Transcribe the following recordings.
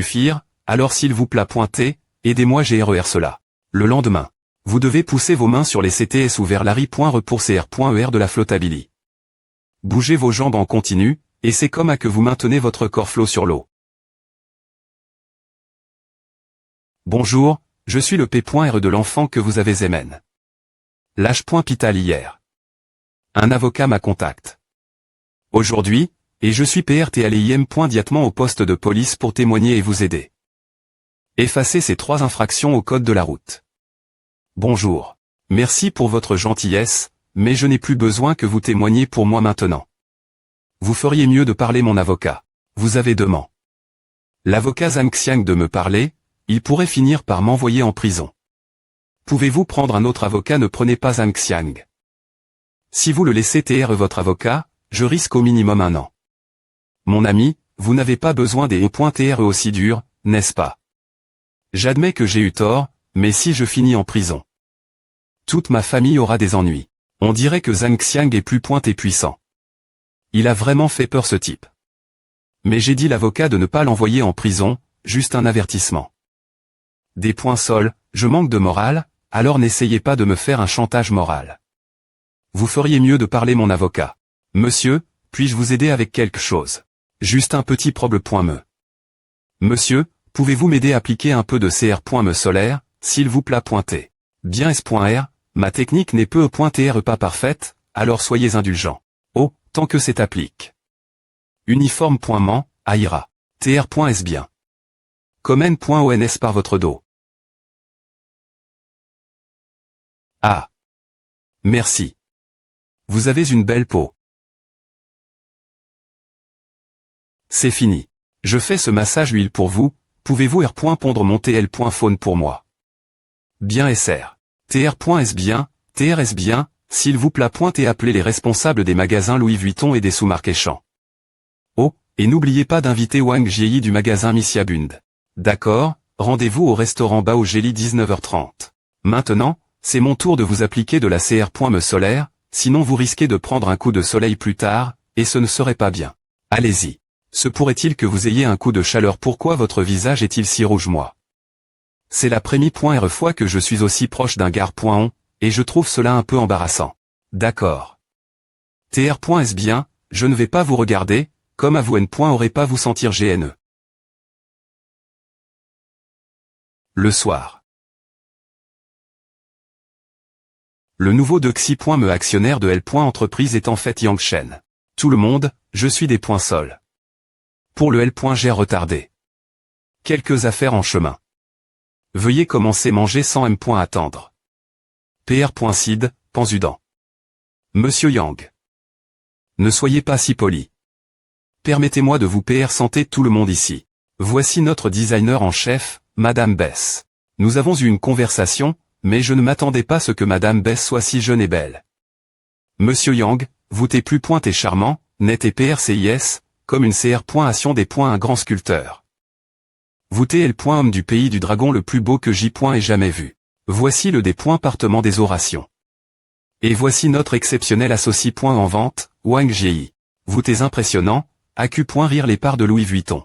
suffire, alors s'il vous plaît pointez, aidez-moi gérer cela. Le lendemain. Vous devez pousser vos mains sur les CTS ou vers l'ARI.RE pour CR.ER de la flottabilité. Bougez vos jambes en continu, et c'est comme à que vous maintenez votre corps flot sur l'eau. Bonjour, je suis le P.RE de l'enfant que vous avez aimé. L'H.Pital hier. Un avocat m'a contacté. Aujourd'hui, et je suis PRTALIM. Directement au poste de police pour témoigner et vous aider. Effacez ces 3 infractions au code de la route. Bonjour. Merci pour votre gentillesse, mais je n'ai plus besoin que vous témoigniez pour moi maintenant. Vous feriez mieux de parler mon avocat. Vous avez demandé. L'avocat Zhang Xiang de me parler, il pourrait finir par m'envoyer en prison. Pouvez-vous prendre un autre avocat? Ne prenez pas Zhang Xiang. Si vous le laissez taire votre avocat, je risque au minimum 1 an. Mon ami, vous n'avez pas besoin des .TRE aussi durs, n'est-ce pas? J'admets que j'ai eu tort, mais si je finis en prison, toute ma famille aura des ennuis. On dirait que Zhang Xiang est plus pointé puissant. Il a vraiment fait peur ce type. Mais j'ai dit l'avocat de ne pas l'envoyer en prison, juste un avertissement. Des points sols, je manque de morale, alors n'essayez pas de me faire un chantage moral. Vous feriez mieux de parler mon avocat. Monsieur, puis-je vous aider avec quelque chose? Juste un petit problème. Monsieur, pouvez-vous m'aider à appliquer un peu de CR.me solaire, s'il vous plaît pointez. Bien S.R, ma technique n'est .TRE pas parfaite, alors soyez indulgents. Oh, tant que c'est applique. Uniforme.man, Aira. TR.S bien. Comment.ONS par votre dos. Ah. Merci. Vous avez une belle peau. C'est fini. Je fais ce massage huile pour vous, pouvez-vous R.pondre mon TL.faune pour moi? Bien SR. TR.S bien, TRS bien, s'il vous plaît pointez appelez les responsables des magasins Louis Vuitton et des sous-marques Échamps. Oh, et n'oubliez pas d'inviter Wang Jieyi du magasin Missiabund. D'accord, rendez-vous au restaurant Bao Gély 19h30. Maintenant, c'est mon tour de vous appliquer de la CR.me solaire, sinon vous risquez de prendre un coup de soleil plus tard, et ce ne serait pas bien. Allez-y. Se pourrait-il que vous ayez un coup de chaleur? Pourquoi votre visage est-il si rouge moi? C'est la première fois que je suis aussi proche d'un gare.on, et je trouve cela un peu embarrassant. D'accord. TR.S bien, je ne vais pas vous regarder, comme à vous N.aurait pas vous sentir GNE. Le soir. Le nouveau Dexy.me actionnaire de L. Entreprise est en fait Yang Shen. Tout le monde, je suis des points sols. Pour le L. J'ai retardé. Quelques affaires en chemin. Veuillez commencer manger sans M. attendre. PR.Sid, Panzudan. Monsieur Yang. Ne soyez pas si poli. Permettez-moi de vous PR santé tout le monde ici. Voici notre designer en chef, Madame Bess. Nous avons eu une conversation, mais je ne m'attendais pas à ce que Madame Bess soit si jeune et belle. Monsieur Yang, vous t'es plus et charmant, net et PRCIS, comme une CR.ation des un grand sculpteur. Vous t'es le homme du pays du dragon le plus beau que J. ait jamais vu. Voici le partement des orations. Et voici notre exceptionnel associé en vente, Wang Jieyi. Vous t'es impressionnant, AQ. Rire les parts de Louis Vuitton.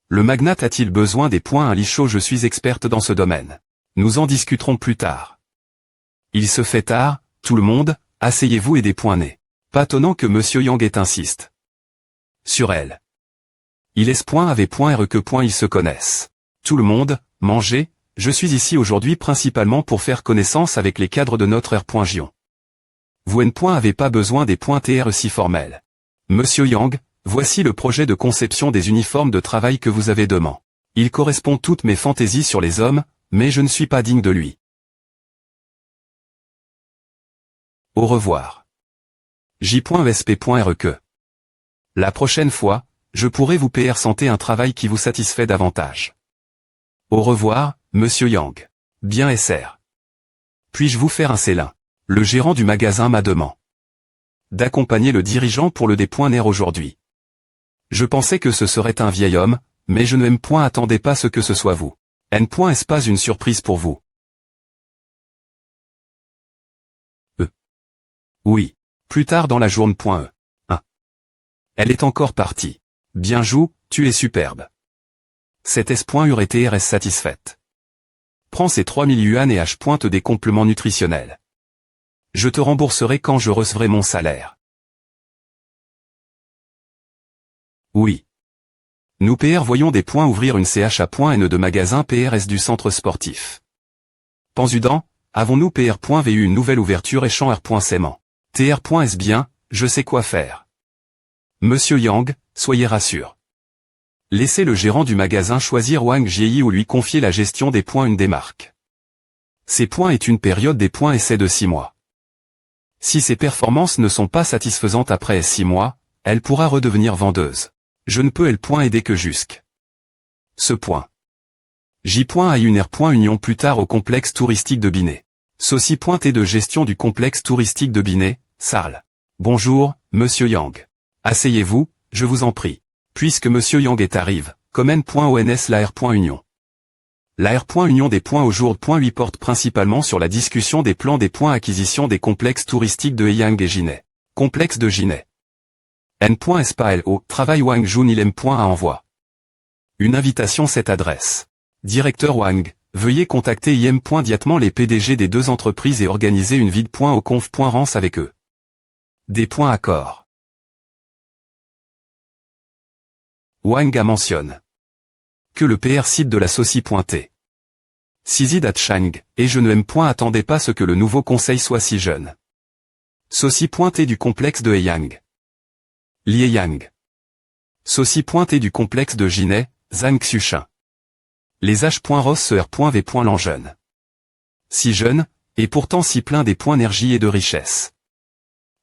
Le magnate a-t-il besoin des un lit chaud? Je suis experte dans ce domaine. Nous en discuterons plus tard. Il se fait tard, tout le monde, asseyez-vous et des nez. Pas étonnant que Monsieur Yang insiste. Sur elle. Il est avec .RE que ils se connaissent. Tout le monde, mangez, je suis ici aujourd'hui principalement pour faire connaissance avec les cadres de notre R.Gion. Vous n'avez pas besoin des .TRE si formels. Monsieur Yang, voici le projet de conception des uniformes de travail que vous avez demandé. Il correspond toutes mes fantaisies sur les hommes, mais je ne suis pas digne de lui. Au revoir. J.SP.RE que. La prochaine fois, je pourrai vous PR santé un travail qui vous satisfait davantage. Au revoir, Monsieur Yang. Bien SR. Puis-je vous faire un célin? Le gérant du magasin m'a demandé d'accompagner le dirigeant pour le D.NER aujourd'hui. Je pensais que ce serait un vieil homme, mais je ne attendais pas ce que ce soit vous. Est-ce pas une surprise pour vous? Oui. Plus tard dans la journée. Elle est encore partie. Bien joué, tu es superbe. Cette S.UR et TRS satisfaite. Prends ces 3000 yuan et H. des compléments nutritionnels. Je te rembourserai quand je recevrai mon salaire. Oui. Nous PR voyons des points ouvrir une CHA.N de magasin PRS du centre sportif. Panzudan, avons-nous PR.VU une nouvelle ouverture et champ R.Saiement. TR.S bien, je sais quoi faire. Monsieur Yang, soyez rassuré. Laissez le gérant du magasin choisir Wang Jieyi ou lui confier la gestion des points une des marques. Ces points est une période des points essai de 6 mois. Si ses performances ne sont pas satisfaisantes après 6 mois, elle pourra redevenir vendeuse. Je ne peux aider que jusqu'. Ce point. J.A une R. Union plus tard au complexe touristique de Binet. Soci.T de gestion du complexe touristique de Binet, Sarl. Bonjour, monsieur Yang. Asseyez-vous, je vous en prie. Puisque monsieur Yang est arrive, comme N.ONS la R. Union. La R. Union des points au jour. 8 porte principalement sur la discussion des plans des points acquisition des complexes touristiques de Eyang et Ginet. Complexe de Ginet. N.SPALO, travail Wang Jun il M. à envoi. Une invitation cette adresse. Directeur Wang, veuillez contacter IM. Diatement les PDG des deux entreprises et organiser une vide. Au conf.rance avec eux. Des points accords. Wang a mentionne que le PR site de la Soci.T. Sizid at Chang, et je ne attendais pas ce que le nouveau conseil soit si jeune. Soci.T du complexe de Eyang. Lieyang. Soci.T du complexe de Ginet, Zhang Xuchin. Les H. Ross se R.V. Lanjeune. Si jeune, et pourtant si plein des points d'énergie et de richesse.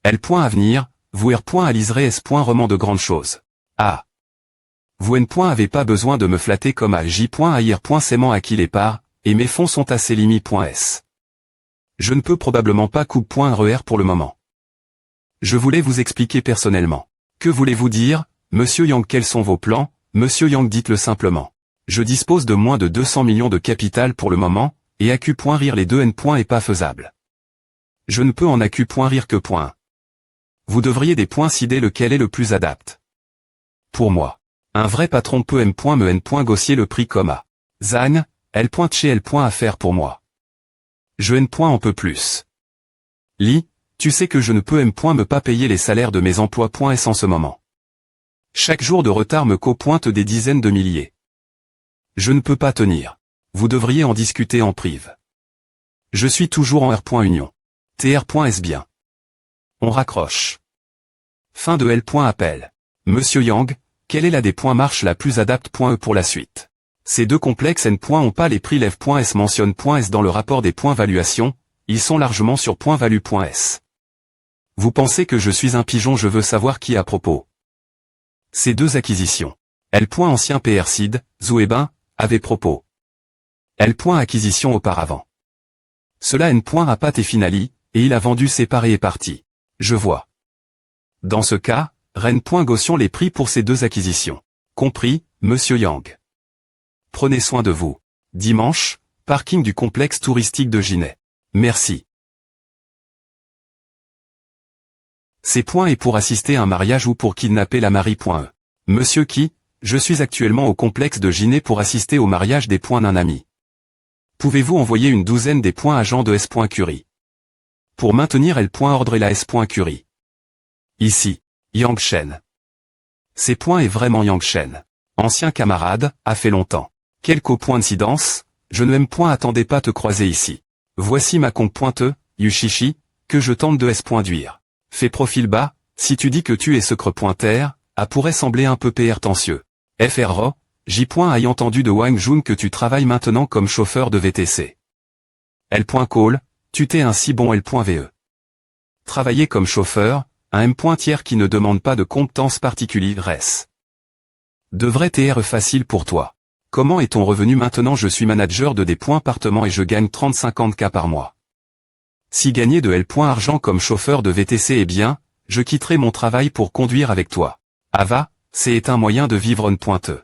L. Avenir, vous R. Aliserez S. Roman de grandes choses. Ah. Vous N. Avez pas besoin de me flatter comme à J. Air. Saiement à qui les parts, et mes fonds sont assez limi.s. Je ne peux probablement pas RER pour le moment. Je voulais vous expliquer personnellement. Que voulez-vous dire, monsieur Yang? Quels sont vos plans, monsieur Yang? Dites-le simplement. Je dispose de moins de 200 millions de capital pour le moment, et AQ.RIR les 2 N. Est pas faisable. Je ne peux en AQ.RIR que point. Vous devriez décider lequel est le plus adapte. Pour moi. Un vrai patron peut me N. Gossier le prix comme à. Zan, L. Chez L. À faire pour moi. Je N. En peux plus. Li, tu sais que je ne peux me pas payer les salaires de mes emplois. S en ce moment. Chaque jour de retard me copointe des dizaines de milliers. Je ne peux pas tenir. Vous devriez en discuter en prive. Je suis toujours en R. Union. TR.S bien. On raccroche. Fin de L. Appel. Monsieur Yang, quelle est la des marche la plus adapte. E pour la suite. Ces deux complexes N. Ont pas les prix Lev.S mentionne .S dans le rapport des points valuation, ils sont largement sur .value.S. Vous pensez que je suis un pigeon? Je veux savoir qui à propos. Ces deux acquisitions. L. Ancien PR Sid, Zouébin, avait propos. L. Acquisition auparavant. Cela N. Rapat et Finali, et il a vendu séparé et parti. Je vois. Dans ce cas, Ren. Gossion les prix pour ces deux acquisitions. Compris, monsieur Yang. Prenez soin de vous. Dimanche, parking du complexe touristique de Ginet. Merci. Ces points est pour assister à un mariage ou pour kidnapper la Marie.E. Monsieur qui, je suis actuellement au complexe de Ginet pour assister au mariage des points d'un ami. Pouvez-vous envoyer une douzaine des points agents de S. Curie? Pour maintenir L. Ordre et la S. Curie. Ici, Yang Shen. Ces points est vraiment Yang Shen. Ancien camarade, a fait longtemps. Quelle coïncidence, je ne attendais pas te croiser ici. Voici ma compte. Yushishi, que je tente de S. Duire. Fais profil bas, si tu dis que tu es secre.R, a pourrait sembler un peu prétentieux. FRO, J. Aille entendu de Wang Jun que tu travailles maintenant comme chauffeur de VTC. L. Call, tu t'es un si bon L.VE. Travailler comme chauffeur, un M. Tiers qui ne demande pas de compétences particulières. Devrait être facile pour toi. Comment est ton revenu maintenant? Je suis manager de des points appartements et je gagne 30-50K par mois. Si gagner de L. Argent comme chauffeur de VTC est bien, je quitterai mon travail pour conduire avec toi. Ava, c'est un moyen de vivre N.E.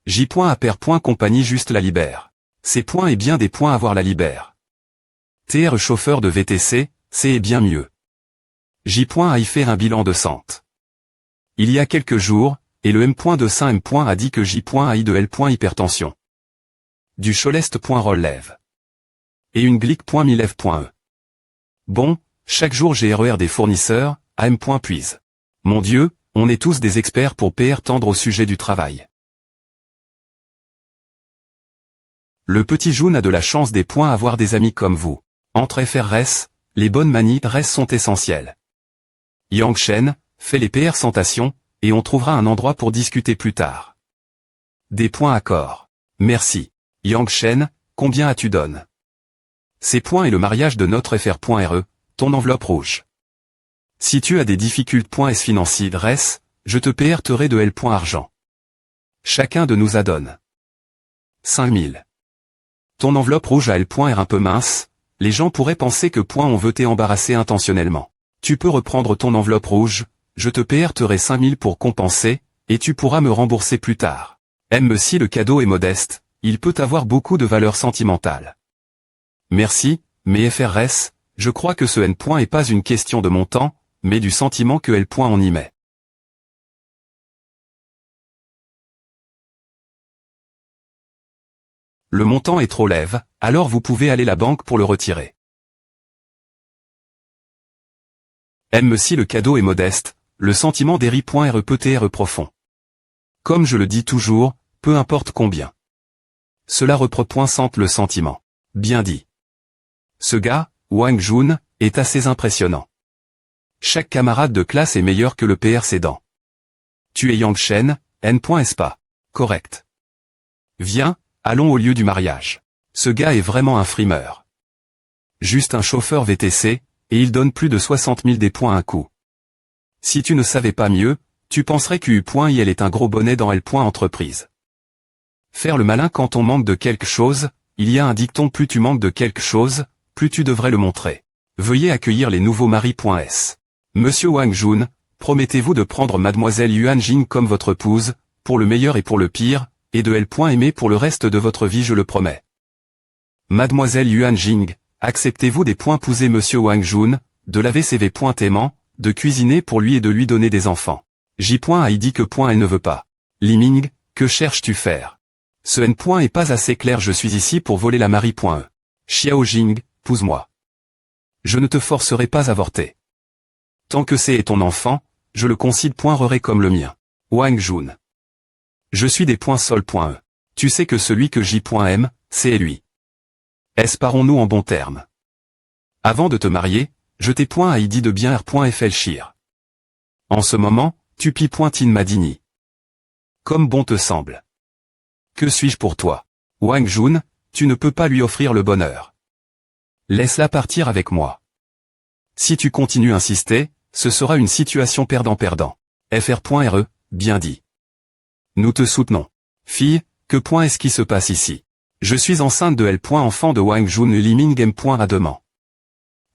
J. Aper. Compagnie juste la libère. Ces points est bien des points avoir la libère. TR chauffeur de VTC, c'est bien mieux. J. A y faire un bilan de santé. Il y a quelques jours, Et le M. de Saint M. a dit que J.I de L. hypertension. Du Cholest.relève. Et une glic.milève.e. Bon, chaque jour j'ai RER des fournisseurs, AM. Puise. Mon Dieu, on est tous des experts pour PR tendre au sujet du travail. Le petit June a de la chance des points à avoir des amis comme vous. Entre FRS, les bonnes manies sont essentielles. Yang Shen, fait les PR sans tentation, et on trouvera un endroit pour discuter plus tard. Des points accord. Merci. Yang Shen, combien as-tu donné? Ces points et le mariage de notre FR.RE, ton enveloppe rouge. Si tu as des difficultés financières je te PRterai de L. argent. Chacun de nous a donné 5000. Ton enveloppe rouge à L. est un peu mince, les gens pourraient penser que on veut t'embarrasser intentionnellement. Tu peux reprendre ton enveloppe rouge, je te PRterai 5000 pour compenser, et tu pourras me rembourser plus tard. Même si le cadeau est modeste, il peut avoir beaucoup de valeur sentimentale. Merci, mais FRS, je crois que ce N. est pas une question de montant, mais du sentiment que L. on y met. Le montant est trop lève, alors vous pouvez aller à la banque pour le retirer. Même si le cadeau est modeste, le sentiment d'Eri.RE peut être profond. Comme je le dis toujours, peu importe combien. Cela représente le sentiment. Bien dit. Ce gars, Wang Jun, est assez impressionnant. Chaque camarade de classe est meilleur que le précédent. Tu es Yang Shen, N.S. pas. Correct. Viens, allons au lieu du mariage. Ce gars est vraiment un frimeur. Juste un chauffeur VTC, et il donne plus de 60 000 des points un coup. Si tu ne savais pas mieux, tu penserais qu'U.IL est un gros bonnet dans L. entreprise. Faire le malin quand on manque de quelque chose, il y a un dicton plus tu manques de quelque chose, plus tu devrais le montrer. Veuillez accueillir les nouveaux maris.s. Monsieur Wang Jun, promettez-vous de prendre mademoiselle Yuan Jing comme votre épouse, pour le meilleur et pour le pire, et de L. aimer pour le reste de votre vie je le promets. Mademoiselle Yuan Jing, acceptez-vous des points épouser monsieur Wang Jun, de laver ses aimants, de cuisiner pour lui et de lui donner des enfants. J.I dit que elle ne veut pas. Liming, que cherches-tu faire? Ce N. est pas assez clair je suis ici pour voler la Marie.E. Xiao Jing, épouse-moi. Je ne te forcerai pas à avorter. Tant que c'est ton enfant, je le considérerai comme le mien. Wang Jun. Je suis des sol.E. Tu sais que celui que J.M, c'est lui. Parons-nous en bons termes. Avant de te marier, je t'ai dit de bien R.FLchir. En ce moment, tu pi.in Madini. Comme bon te semble. Que suis-je pour toi? Wang Jun, tu ne peux pas lui offrir le bonheur. Laisse-la partir avec moi. Si tu continues à insister, ce sera une situation perdant-perdant. FR.RE, bien dit. Nous te soutenons. Fille, que est-ce qui se passe ici? Je suis enceinte de L. enfant de Wang Jun Liming M. à demain.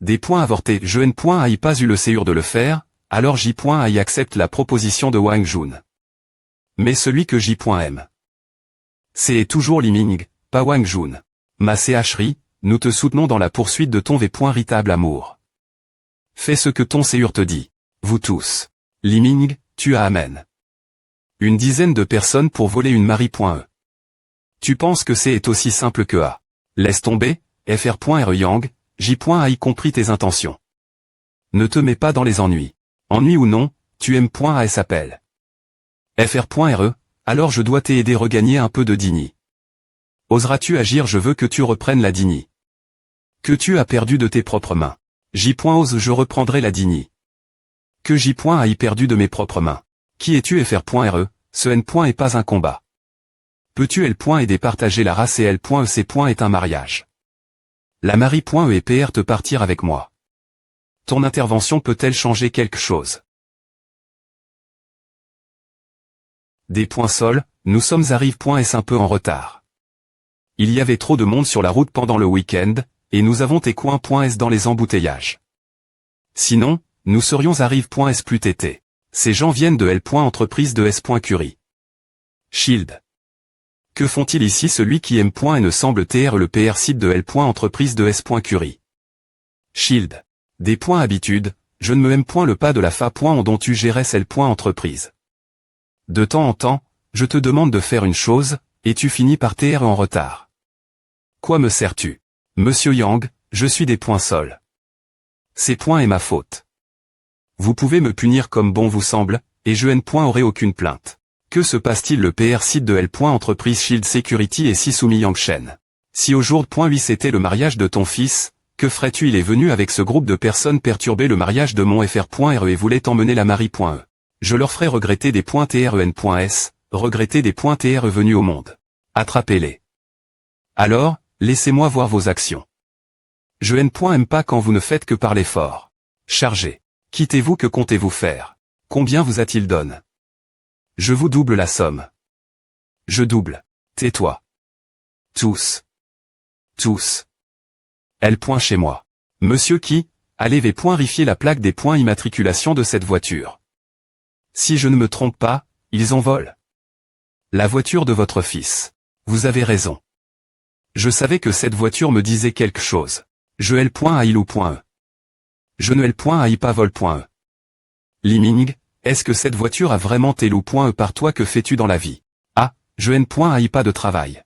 Des points avortés. Je N.ai pas eu le séjour de le faire, alors J.ai accepte la proposition de Wang Jun. Mais celui que J.m. C'est toujours Liming, pas Wang Jun. Ma CHRI, nous te soutenons dans la poursuite de ton véritable amour. Fais ce que ton séjour te dit. Vous tous. Liming, tu as amen. Une dizaine de personnes pour voler une Marie.E. Tu penses que c'est aussi simple que A. Laisse tomber, FR.RE Yang, J.ai compris tes intentions. Ne te mets pas dans les ennuis. Ennui ou non, tu aimes.a s'appelle. FR.RE, alors je dois t'aider à regagner un peu de Dini. Oseras-tu agir? Je veux que tu reprennes la Dini. Que tu as perdu de tes propres mains. J.ose je reprendrai la Dini. Que J.ai perdu de mes propres mains. Qui es-tu? FR.RE, ce N. est pas un combat. Peux-tu L. et départager la race et L.E. C. est un mariage. La Marie.E et PR te partir avec moi. Ton intervention peut-elle changer quelque chose? Des points sol, nous sommes arrive.s un peu en retard. Il y avait trop de monde sur la route pendant le week-end, et nous avons tes coins.s dans les embouteillages. Sinon, nous serions arrive.s plus tété. Ces gens viennent de L. entreprise de S.Curie. Shield. Que font-ils ici? Celui qui aime et ne semble TR le PR site de L. entreprise de S.Curie. Shield. Des points habitudes, je ne me aime point le pas de la fa. Dont tu gérais L. entreprise. De temps en temps, je te demande de faire une chose, et tu finis par t'être en retard. Quoi me sers-tu? Monsieur Yang, je suis des points sols. Ces points est ma faute. Vous pouvez me punir comme bon vous semble, et je n'aurai aucune plainte. Que se passe-t-il? Le PR site de L. Entreprise Shield Security et Sisumi Yangshen. Si au jour .8 c'était le mariage de ton fils, que ferais-tu? Il est venu avec ce groupe de personnes perturber le mariage de mon FR.RE et voulait emmener la Marie.E. Je leur ferai regretter des .TREN.S, regretter des .TRE venus au monde. Attrapez-les. Alors, laissez-moi voir vos actions. Je n'aime pas quand vous ne faites que parler fort. Chargez. Quittez-vous, que comptez-vous faire? Combien vous a-t-il donné? Je vous double la somme. Je double. Tais-toi. Tous. Tous. L. Chez moi. Monsieur qui, allez vérifier la plaque des points immatriculation de cette voiture. Si je ne me trompe pas, ils en volent. La voiture de votre fils. Vous avez raison. Je savais que cette voiture me disait quelque chose. Je L.AIL ou .E. Je ne L.AI pas vol.E. Liming, est-ce que cette voiture a vraiment tel ou .E par toi? Que fais-tu dans la vie? Ah, je N.AI pas de travail.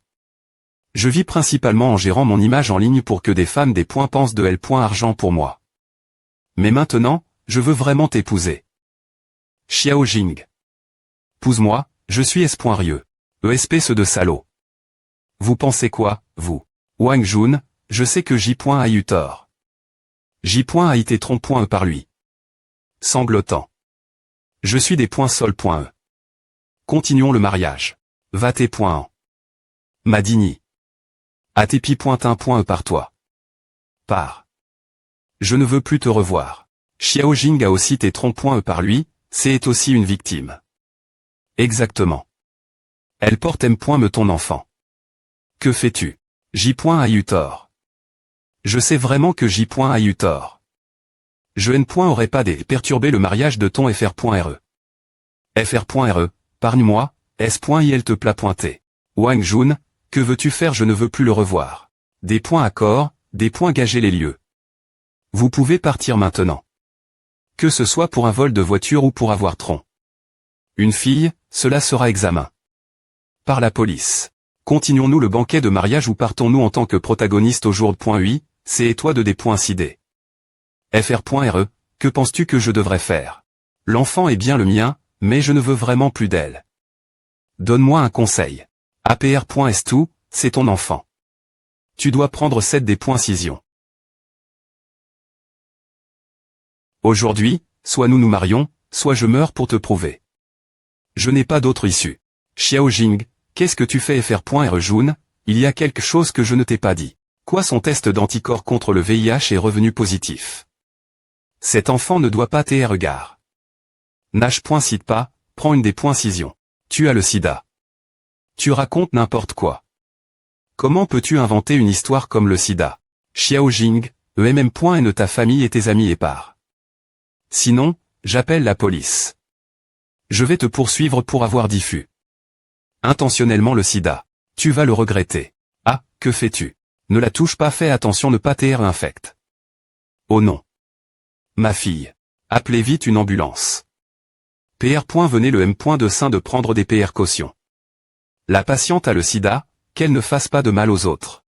Je vis principalement en gérant mon image en ligne pour que des femmes des points pensent de L. Argent pour moi. Mais maintenant, je veux vraiment t'épouser. Xiao Jing. Pousse-moi, je suis S.Rieux. Espèce de salaud. Vous pensez quoi, vous? Wang Jun, je sais que J.A eu tort. J.A été trompe.E par lui. Sanglotant. Je suis des points sol.E. Continuons le mariage. Va tes points en. Madini. Atepi.1.E par toi. Par. Je ne veux plus te revoir. Xiao Jing a aussi tes trompe.E par lui, c'est aussi une victime. Exactement. Elle porte M.Me ton enfant. Que fais-tu? J.A eu tort. Je sais vraiment que J.A eu tort. Je n'aurais pas perturbé le mariage de ton FR.RE. FR.RE, pargne-moi, S.IL te plat pointé. Wang Jun, que veux-tu faire? Je ne veux plus le revoir. Des points accord, des points gager les lieux. Vous pouvez partir maintenant. Que ce soit pour un vol de voiture ou pour avoir tronc. Une fille, cela sera examen. Par la police. Continuons-nous le banquet de mariage ou partons-nous en tant que protagoniste au jour .8, c'est et toi de des points sidés. FR.RE, que penses-tu que je devrais faire? L'enfant est bien le mien, mais je ne veux vraiment plus d'elle. Donne-moi un conseil. APR.S2, c'est ton enfant. Tu dois prendre 7 des points cision. Aujourd'hui, soit nous nous marions, soit je meurs pour te prouver. Je n'ai pas d'autre issue. Xiao Jing, qu'est-ce que tu fais? FR.RE Jun, il y a quelque chose que je ne t'ai pas dit. Quoi? Son test d'anticorps contre le VIH est revenu positif. Cet enfant ne doit pas tes regards. Nash.cite pas, prends une des points cision. Tu as le sida. Tu racontes n'importe quoi. Comment peux-tu inventer une histoire comme le sida? Xiao Jing, EMM.N ta famille et tes amis épars. Sinon, j'appelle la police. Je vais te poursuivre pour avoir diffus intentionnellement le sida. Tu vas le regretter. Ah, que fais-tu? Ne la touche pas, fais attention ne pas t'être infecte. Oh non. Ma fille. Appelez vite une ambulance. PR. Venez le M. de sein de prendre des PR cautions. La patiente a le sida, qu'elle ne fasse pas de mal aux autres.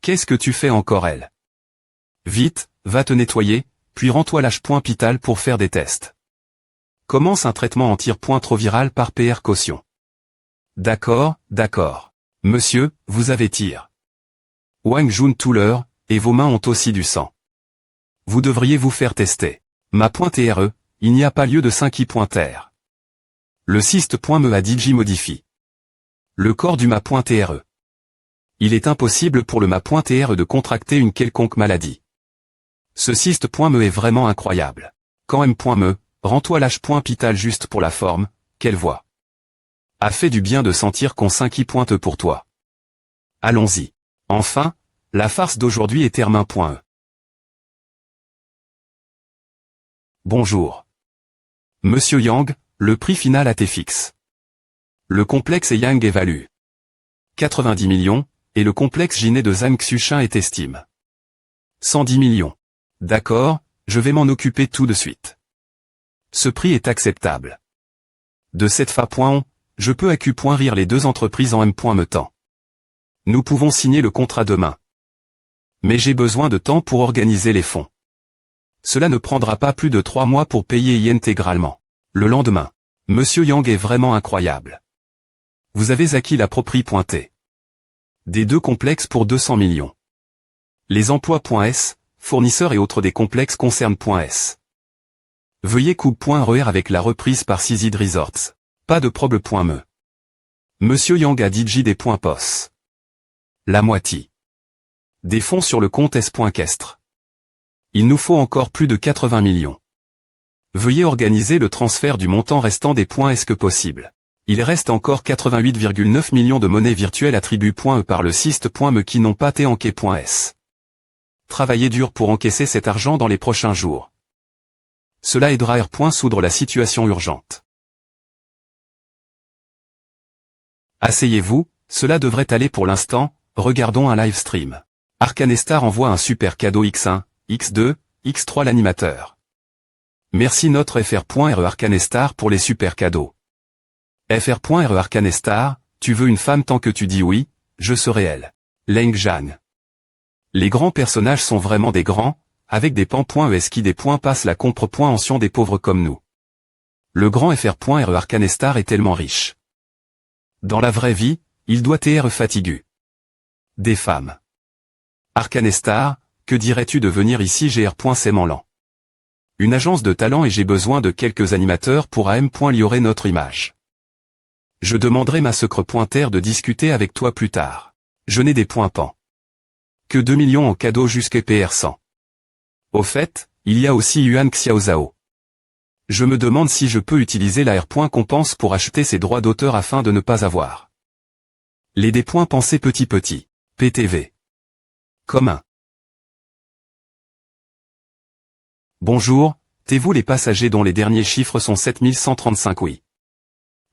Qu'est-ce que tu fais encore elle? Vite, va te nettoyer, puis rends-toi l'H.Pital pour faire des tests. Commence un traitement anti-retroviral par PR caution. D'accord, d'accord. Monsieur, vous avez tir. Wang Jun tout l'heure, et vos mains ont aussi du sang. Vous devriez vous faire tester. Ma.TRE, il n'y a pas lieu de 5i.TR. Le cyste. Me a dit J modifie. Le corps du Ma.TRE. Il est impossible pour le Ma.TRE de contracter une quelconque maladie. Ce cyste. Me est vraiment incroyable. Quand M.Me, rends-toi l'H.Pital juste pour la forme, quelle voix. A fait du bien de sentir qu'on 5i.E pour toi. Allons-y. Enfin, la farce d'aujourd'hui est termin.E. Bonjour. Monsieur Yang, le prix final a été fixe. Le complexe Yang évalue 90 millions, et le complexe Jiné de Zhang Xuchin est estime 110 millions. D'accord, je vais m'en occuper tout de suite. Ce prix est acceptable. De cette fa.on, je peux rire les deux entreprises en me temps. Nous pouvons signer le contrat demain. Mais j'ai besoin de temps pour organiser les fonds. Cela ne prendra pas plus de 3 mois pour payer intégralement. Le lendemain. Monsieur Yang est vraiment incroyable. Vous avez acquis la propriété des 2 complexes pour 200 millions. Les emplois.s, fournisseurs et autres des complexes concernent.s. Veuillez coupe.RER avec la reprise par Sizid Resorts. Pas de problème.me. Monsieur Yang a dit des .pos. La moitié des fonds sur le compte S.Questre. Il nous faut encore plus de 80 millions. Veuillez organiser le transfert du montant restant des .S que possible. Il reste encore 88,9 millions de monnaie virtuelle attribuées.E par le Sist.me qui n'ont pas été enquêtés.S. Travaillez dur pour encaisser cet argent dans les prochains jours. Cela aidera soudre la situation urgente. Asseyez-vous, cela devrait aller pour l'instant, regardons un live stream. Arcanestar envoie un super cadeau X1, X2, X3 l'animateur. Merci notre FR.RE Arcanestar pour les super cadeaux. FR.RE Arcanestar, tu veux une femme tant que tu dis oui, je serai elle. Leng Zhang. Les grands personnages sont vraiment des grands, avec des pans.es qui des points passent la compréhension des pauvres comme nous. Le grand FR.RE Arcanestar est tellement riche. Dans la vraie vie, il doit être fatigué. Des femmes. Arcanestar, que dirais-tu de venir ici gr.cmanlan. Une agence de talent et j'ai besoin de quelques animateurs pour am.liorer notre image. Je demanderai ma secre.terre de discuter avec toi plus tard. Je n'ai des points pan. Que 2 millions en cadeau jusqu'à PR100. Au fait, il y a aussi Yuan Xiaozhao. Je me demande si je peux utiliser la R.compense pour acheter ses droits d'auteur afin de ne pas avoir les des points pensés petit. PTV. Commun. Bonjour, t'es-vous les passagers dont les derniers chiffres sont 7135 oui.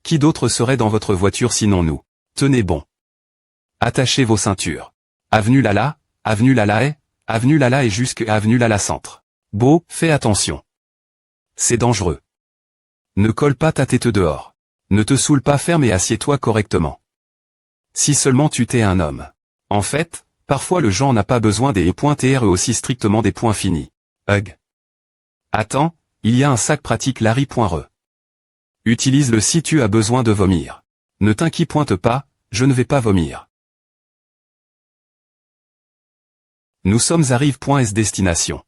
Qui d'autre serait dans votre voiture sinon nous? Tenez bon. Attachez vos ceintures. Avenue Lala et jusqu'à Avenue Lala Centre. Beau, fais attention. C'est dangereux. Ne colle pas ta tête dehors. Ne te saoule pas ferme et assieds-toi correctement. Si seulement tu t'es un homme. En fait, parfois le genre n'a pas besoin des points.TR aussi strictement des points finis. Hug. Attends, il y a un sac pratique Larry.re. Utilise-le si tu as besoin de vomir. Ne t'inquiète pas, je ne vais pas vomir. Nous sommes à Rive.S destination.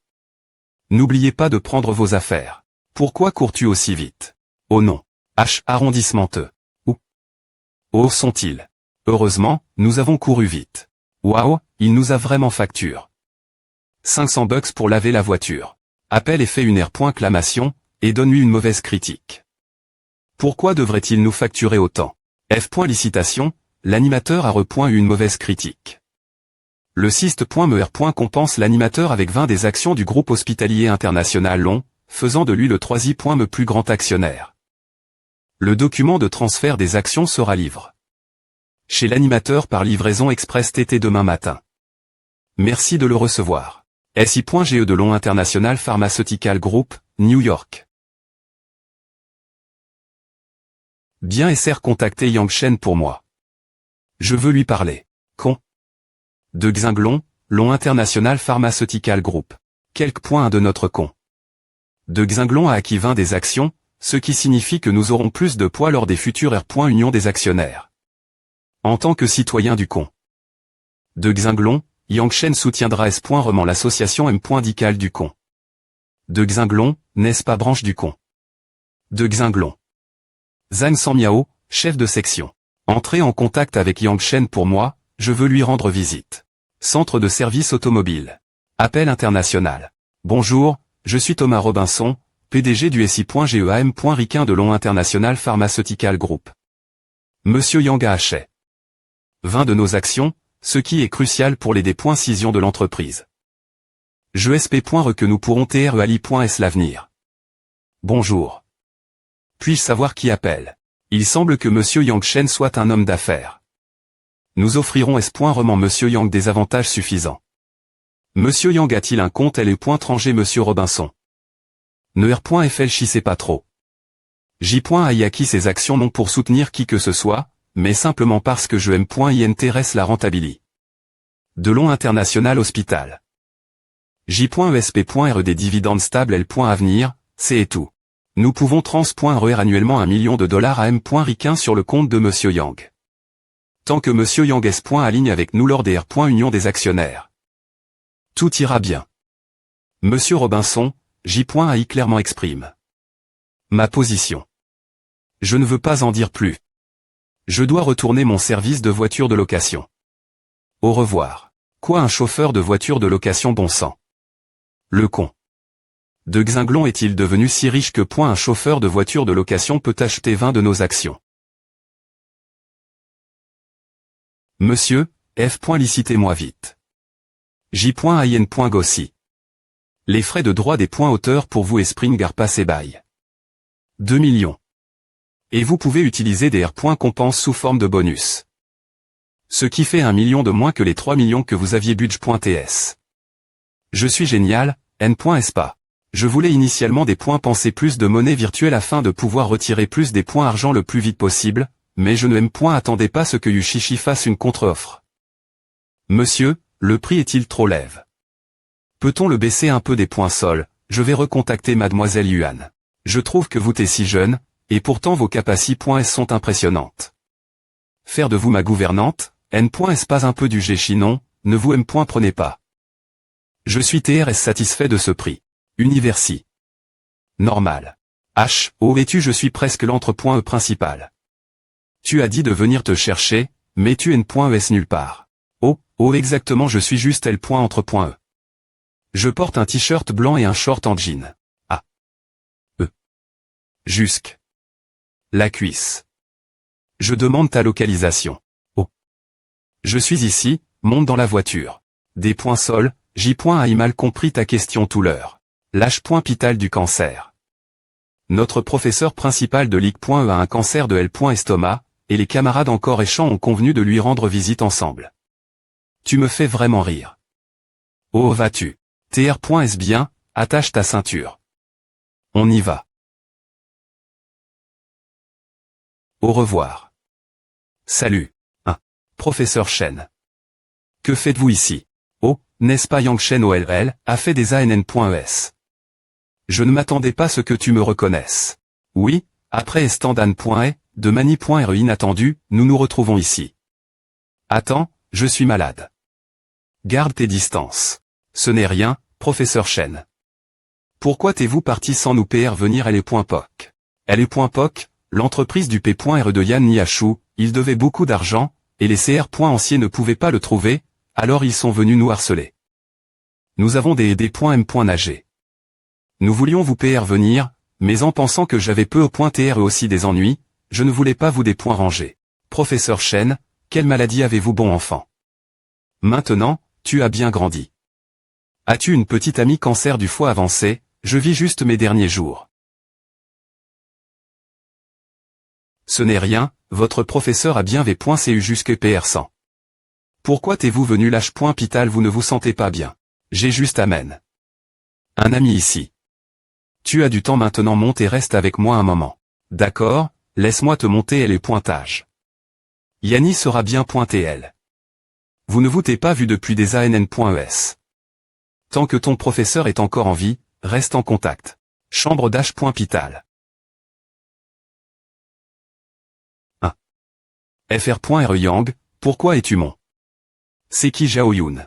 N'oubliez pas de prendre vos affaires. Pourquoi cours-tu aussi vite? Oh non. H arrondissement E. Où? Oh sont-ils? Heureusement, nous avons couru vite. Waouh, il nous a vraiment facture. 500 bucks pour laver la voiture. Appelle et fais une R.clamation, et donne-lui une mauvaise critique. Pourquoi devrait-il nous facturer autant? F.licitation, l'animateur a eu une mauvaise critique. Le Sist.me compense l'animateur avec 20 des actions du groupe hospitalier international long, faisant de lui le 3i.me plus grand actionnaire. Le document de transfert des actions sera livré chez l'animateur par livraison express TT demain matin. Merci de le recevoir. SI.GE de Long International Pharmaceutical Group, New York. Bien SR contacter Yang Shen pour moi. Je veux lui parler. Con. De Xinglong, Long International Pharmaceutical Group. Quelques points de notre con. De Xinglong a acquis 20 des actions, ce qui signifie que nous aurons plus de poids lors des futures R.Union des actionnaires. En tant que citoyen du con. De Xinglong, Yang Shen soutiendra S.Roman l'association M.Dical du con. De Xinglong, n'est-ce pas branche du con? De Xinglong. Zhang Sanmiao, chef de section. Entrez en contact avec Yang Shen pour moi, je veux lui rendre visite. Centre de service automobile. Appel international. Bonjour, je suis Thomas Robinson, PDG du SI.GEAM.Riquin de Long International Pharmaceutical Group. Monsieur Yang a acheté 20 de nos actions, ce qui est crucial pour les décisions de l'entreprise. Je espère que nous pourrons TREALI.S l'avenir. Bonjour. Puis-je savoir qui appelle? Il semble que Monsieur Yang Shen soit un homme d'affaires. Nous offrirons S.Roman Monsieur Yang des avantages suffisants. Monsieur Yang a-t-il un compte L.E.Tranger Monsieur Robinson? Ne réfléchissez pas trop. J.A acquis ces actions non pour soutenir qui que ce soit, mais simplement parce que je m'intéresse la rentabilité. De long international hospital. J.ESP.RE des dividendes stables L.Avenir, c'est et tout. Nous pouvons trans.RER annuellement $1 million à M.Riquin sur le compte de Monsieur Yang. Tant que Monsieur Yang S. aligne avec nous lors des R. Union des actionnaires. Tout ira bien. Monsieur Robinson, J.AI clairement exprime ma position. Je ne veux pas en dire plus. Je dois retourner mon service de voiture de location. Au revoir. Quoi, un chauffeur de voiture de location, bon sang? Le con. De Xinglon est-il devenu si riche que un chauffeur de voiture de location peut acheter 20 de nos actions? Monsieur, F. Licitez-moi vite. J.IN. Gossi. Les frais de droit des auteurs pour vous et Spring are passés by 2 millions. Et vous pouvez utiliser des R. Compense sous forme de bonus. Ce qui fait 1 million de moins que les 3 millions que vous aviez budget.ts. Je suis génial, N.SPA. Je voulais initialement des points penser plus de monnaie virtuelle afin de pouvoir retirer plus des points argent le plus vite possible, mais je ne attendais pas ce que Yushishi fasse une contre-offre. Monsieur, le prix est-il trop lève? Peut-on le baisser un peu des points sol? Je vais recontacter Mademoiselle Yuan. Je trouve que vous êtes si jeune, et pourtant vos capacités sont impressionnantes. Faire de vous ma gouvernante, N.S pas un peu du G-Chinon, ne vous prenez pas. Je suis TRS satisfait de ce prix. Universi. Normal. H. Oh et je suis presque l'entre.E principal. Tu as dit de venir te chercher, mais tu N.Es nulle part. Oh exactement, je suis juste L.entre.E. Je porte un t-shirt blanc et un short en jean. Jusque la cuisse. Je demande ta localisation. Oh. Je suis ici, monte dans la voiture. Des points sol, J.A mal compris ta question tout l'heure. L'H.Pital du cancer. Notre professeur principal de Ligue.E a un cancer de L.Estomac, et les camarades encore et Champ ont convenu de lui rendre visite ensemble. Tu me fais vraiment rire. Oh vas-tu. TR.S bien, attache ta ceinture. On y va. Au revoir. Salut. Professeur Chen. Que faites-vous ici? Oh, n'est-ce pas Yang Chen OLL, a fait des ANN.ES. Je ne m'attendais pas à ce que tu me reconnaisses. Oui, après Estandan.E, de Mani.RE inattendu, nous nous retrouvons ici. Attends, je suis malade. Garde tes distances. Ce n'est rien, professeur Chen. Pourquoi t'es-vous parti sans nous venir LE.POC? LE.POC, l'entreprise du P.RE de Yan Niachu, il devait beaucoup d'argent, et les CR. Anciens ne pouvaient pas le trouver, alors ils sont venus nous harceler. Nous avons des M. Nager. Nous voulions vous venir, mais en pensant que j'avais peu au TRE aussi des ennuis, je ne voulais pas vous des points rangés. Professeur Chen, quelle maladie avez-vous bon enfant? Maintenant, tu as bien grandi. As-tu une petite amie cancer du foie avancé? Je vis juste mes derniers jours. Ce n'est rien, votre professeur a bien V.CU jusque PR100. Pourquoi t'es-vous venu Pital? Vous ne vous sentez pas bien. J'ai juste amen. Un ami ici. Tu as du temps maintenant, monte et reste avec moi un moment. D'accord, laisse-moi te monter et les pointages. Yanni sera bien TL. Vous ne vous t'es pas vu depuis des ANN.ES. Tant que ton professeur est encore en vie, reste en contact. Chambre d'H.Pital. Fr.RE Yang, pourquoi es-tu mon? C'est qui Zhao Yun?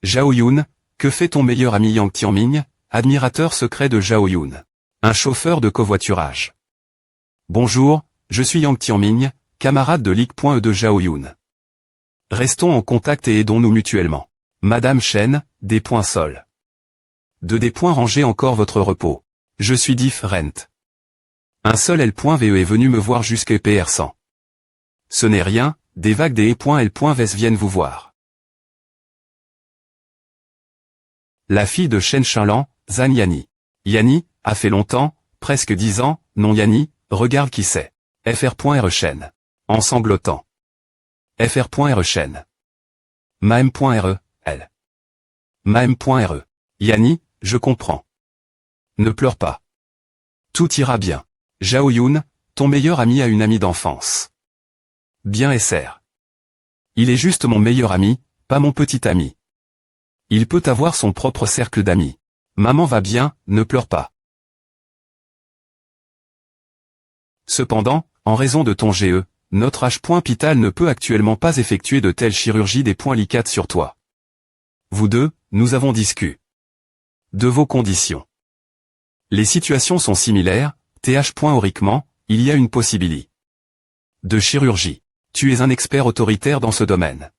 Zhao Yun, que fait ton meilleur ami Yang Tianming, admirateur secret de Zhao Yun? Un chauffeur de covoiturage. Bonjour, je suis Yang Tianming, camarade de Ligue.E de Zhao Yun. Restons en contact et aidons-nous mutuellement. Madame Chen, des points sol. De des points rangés encore votre repos. Je suis different. Un seul L.VE est venu me voir jusqu'à PR100. Ce n'est rien, des vagues des L.VES viennent vous voir. La fille de Shen Shinlan, Zhan Yanni. Yanni, a fait longtemps, presque 10 ans, non Yanni, regarde qui c'est. Fr.RE Shen. En sanglotant. Fr.RE Shen. Ma M.RE, elle. Ma M.RE. Yani, je comprends. Ne pleure pas. Tout ira bien. Zhao Yun, ton meilleur ami a une amie d'enfance. Bien SR. Il est juste mon meilleur ami, pas mon petit ami. Il peut avoir son propre cercle d'amis. Maman va bien, ne pleure pas. Cependant, en raison de ton GE, notre H.Pital ne peut actuellement pas effectuer de telles chirurgies des points licates sur toi. Vous deux, nous avons discuté de vos conditions. Les situations sont similaires, th.auriquement, il y a une possibilité de chirurgie. Tu es un expert autoritaire dans ce domaine.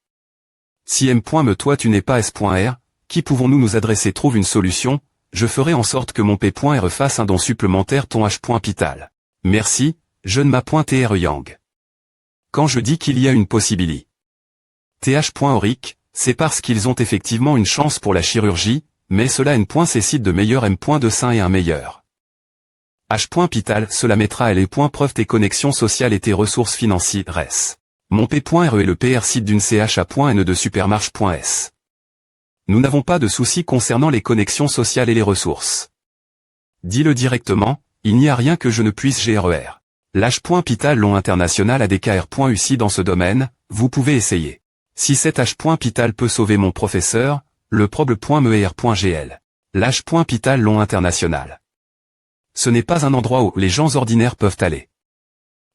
Si M.me toi tu n'es pas S.R, qui pouvons-nous nous adresser trouve une solution, je ferai en sorte que mon P.R fasse un don supplémentaire ton H.Pital. Merci, je ne m'appointe.R Yang. Quand je dis qu'il y a une possibilité th.aurique, c'est parce qu'ils ont effectivement une chance pour la chirurgie, mais cela N.cécite de meilleur M.de sein et un meilleur H.Pital, cela mettra les points preuve tes connexions sociales et tes ressources financières. Mon P.RE est le PR site d'une CHA.N de supermarche.s. Nous n'avons pas de soucis concernant les connexions sociales et les ressources. Dis-le directement, il n'y a rien que je ne puisse GRER. L'H.Pital long international a des KR.UCI dans ce domaine, vous pouvez essayer. Si cet H.Pital peut sauver mon professeur, le proble.meir.gl. L'H.Pital long international. Ce n'est pas un endroit où les gens ordinaires peuvent aller.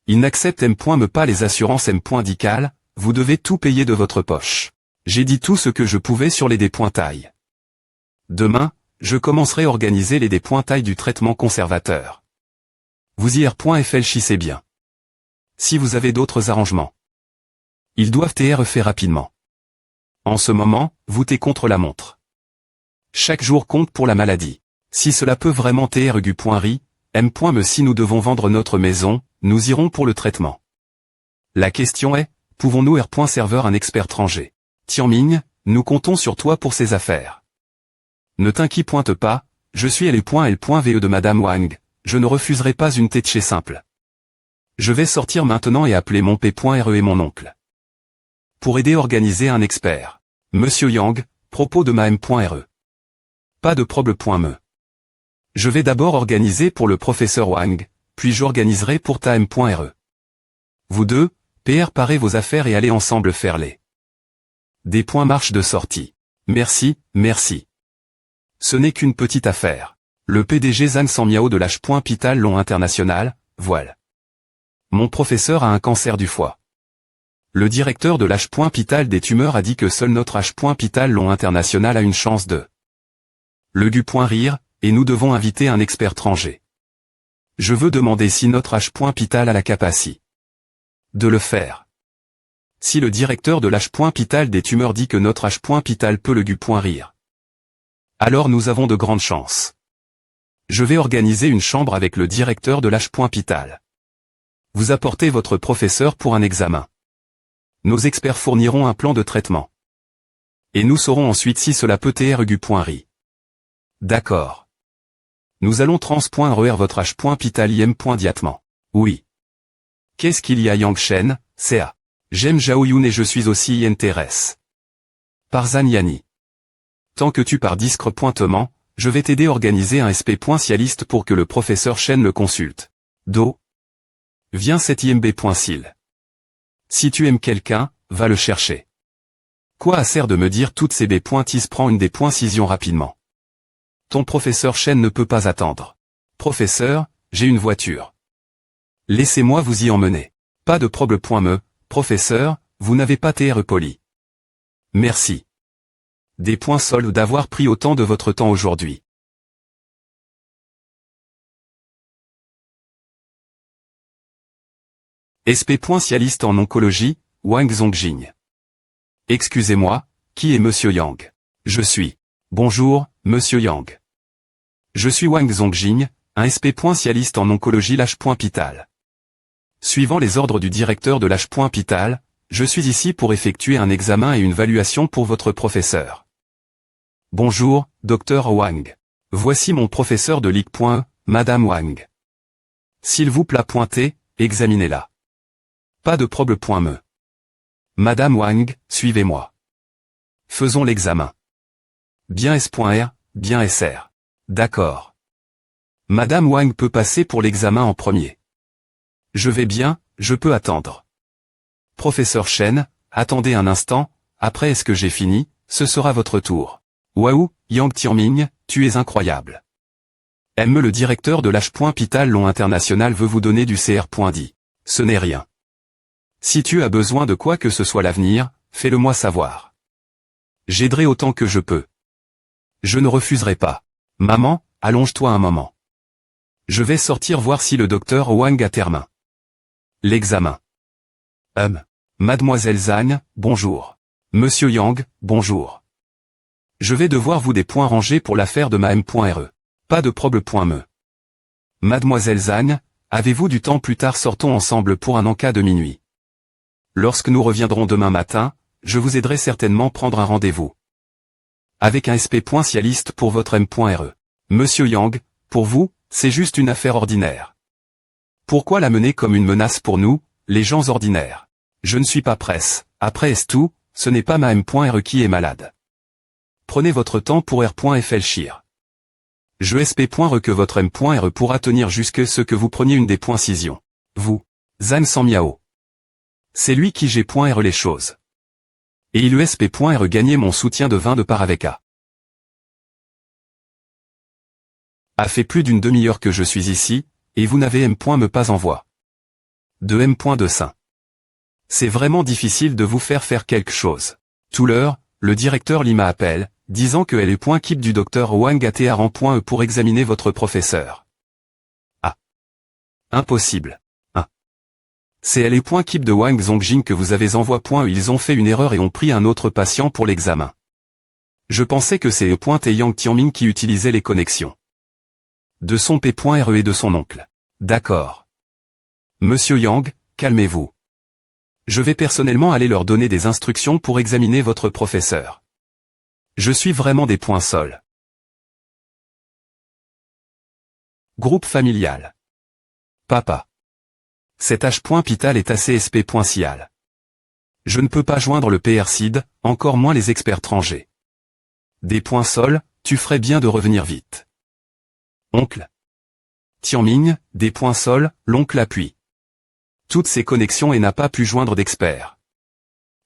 Ils n'acceptent M.me pas les assurances M.dical, vous devez tout payer de votre poche. J'ai dit tout ce que je pouvais sur les dépointailles. Demain, je commencerai à organiser les dépointailles du traitement conservateur. Vous ir.flchissez bien. Si vous avez d'autres arrangements, ils doivent être faits rapidement. En ce moment, vous t'es contre la montre. Chaque jour compte pour la maladie. Si cela peut vraiment gu.ri, M.me si nous devons vendre notre maison, nous irons pour le traitement. La question est, pouvons-nous R.serveur un expert étranger? Tianming, nous comptons sur toi pour ces affaires. Ne t'inquiète pas, je suis L.L.VE de Madame Wang, je ne refuserai pas une tête chez simple. Je vais sortir maintenant et appeler mon P.RE et mon oncle. Pour aider à organiser un expert. Monsieur Yang, propos de ma M.RE. Pas de problème.me. Je vais d'abord organiser pour le professeur Wang, puis j'organiserai pour ta M.RE. Vous deux, PR parez vos affaires et allez ensemble faire les des points marche de sortie. Merci, merci. Ce n'est qu'une petite affaire. Le PDG Zhang Sanmiao de l'H.Pital long international, voilà. Mon professeur a un cancer du foie. Le directeur de l'H.Pital des tumeurs a dit que seul notre H.Pital long international a une chance de le gu.rire, et nous devons inviter un expert étranger. Je veux demander si notre H.Pital a la capacité de le faire. Si le directeur de l'H.Pital des tumeurs dit que notre H.Pital peut le gu.rire, alors nous avons de grandes chances. Je vais organiser une chambre avec le directeur de l'H.Pital. Vous apportez votre professeur pour un examen. Nos experts fourniront un plan de traitement. Et nous saurons ensuite si cela peut être gu.ri. D'accord. Nous allons trans.RER votre H.Pital im.diatement. Oui. Qu'est-ce qu'il y a Yang Shen, CA. J'aime Zhao Yun et je suis aussi INTRS. Parzan Yani. Tant que tu pars discretement, je vais t'aider à organiser un SP.cialiste pour que le professeur Shen le consulte. Do. Viens cet IMB.sil. Si tu aimes quelqu'un, va le chercher. Quoi à sert de me dire toutes ces B.tis prend une des.cision rapidement. Ton professeur Shen ne peut pas attendre. Professeur, j'ai une voiture. Laissez-moi vous y emmener. Pas de problème.me, professeur, vous n'avez pas TR poli. Merci. Des points soldes d'avoir pris autant de votre temps aujourd'hui. SP.cialiste en oncologie, Wang Zongjing. Excusez-moi, qui est Monsieur Yang? Je suis. Bonjour, Monsieur Yang. Je suis Wang Zongjing, un SP.cialiste en oncologie l'H.Pital. Suivant les ordres du directeur de l'H.Pital, je suis ici pour effectuer un examen et une évaluation pour votre professeur. Bonjour, Dr Wang. Voici mon professeur de Ligue.E, Madame Wang. S'il vous plaît pointez, examinez-la. Pas de problème.me. Madame Wang, suivez-moi. Faisons l'examen. Bien S.R, bien SR. D'accord. Madame Wang peut passer pour l'examen en premier. Je vais bien, je peux attendre. Professeur Chen, attendez un instant, après est-ce que j'ai fini, ce sera votre tour. Waouh, Yang Tianming, tu es incroyable. Le directeur de l'H.Pital Long International veut vous donner du CR.dit. Ce n'est rien. Si tu as besoin de quoi que ce soit l'avenir, fais-le-moi savoir. J'aiderai autant que je peux. Je ne refuserai pas. Maman, allonge-toi un moment. Je vais sortir voir si le docteur Wang a terminé. L'examen. Mademoiselle Zhang, bonjour. Monsieur Yang, bonjour. Je vais devoir vous des points rangés pour l'affaire de ma M.Re. Pas de problème. Mademoiselle Zhang, avez-vous du temps plus tard sortons ensemble pour un encas de minuit. Lorsque nous reviendrons demain matin, je vous aiderai certainement prendre un rendez-vous. Avec un SP.cialiste pour votre M.Re. Monsieur Yang, pour vous, c'est juste une affaire ordinaire. Pourquoi la mener comme une menace pour nous, les gens ordinaires? Je ne suis pas presse, après est tout, ce n'est pas ma M.Re qui est malade. Prenez votre temps pour R.réfléchir. Je SP.re que votre M.Re pourra tenir jusque ce que vous preniez une des points-cisions. Vous, Zhang sans miao. C'est lui qui j'ai.re les choses. Et il SP.re gagner mon soutien de 20 de part avec A. A fait plus d'une demi-heure que je suis ici, et vous n'avez M.me pas envoie. De M.de Saint. C'est vraiment difficile de vous faire quelque chose. Tout l'heure, le directeur Lima appelle, disant que elle est point keep du docteur Wang à rang.e pour examiner votre professeur. Ah. Impossible. C'est elle est point keep de Wang Zongjing que vous avez envoie.e. Ils ont fait une erreur et ont pris un autre patient pour l'examen. Je pensais que c'est E. Yang Tianming qui utilisait les connexions. De son P.re et de son oncle. D'accord. Monsieur Yang, calmez-vous. Je vais personnellement aller leur donner des instructions pour examiner votre professeur. Je suis vraiment des points sols. Groupe familial. Papa. Cet H.Pital est assez SP.cial. Je ne peux pas joindre le PRCID, encore moins les experts étrangers. Des points sols, tu ferais bien de revenir vite. Oncle. Tianming, des points sols, l'oncle appuie. Toutes ces connexions et n'a pas pu joindre d'experts.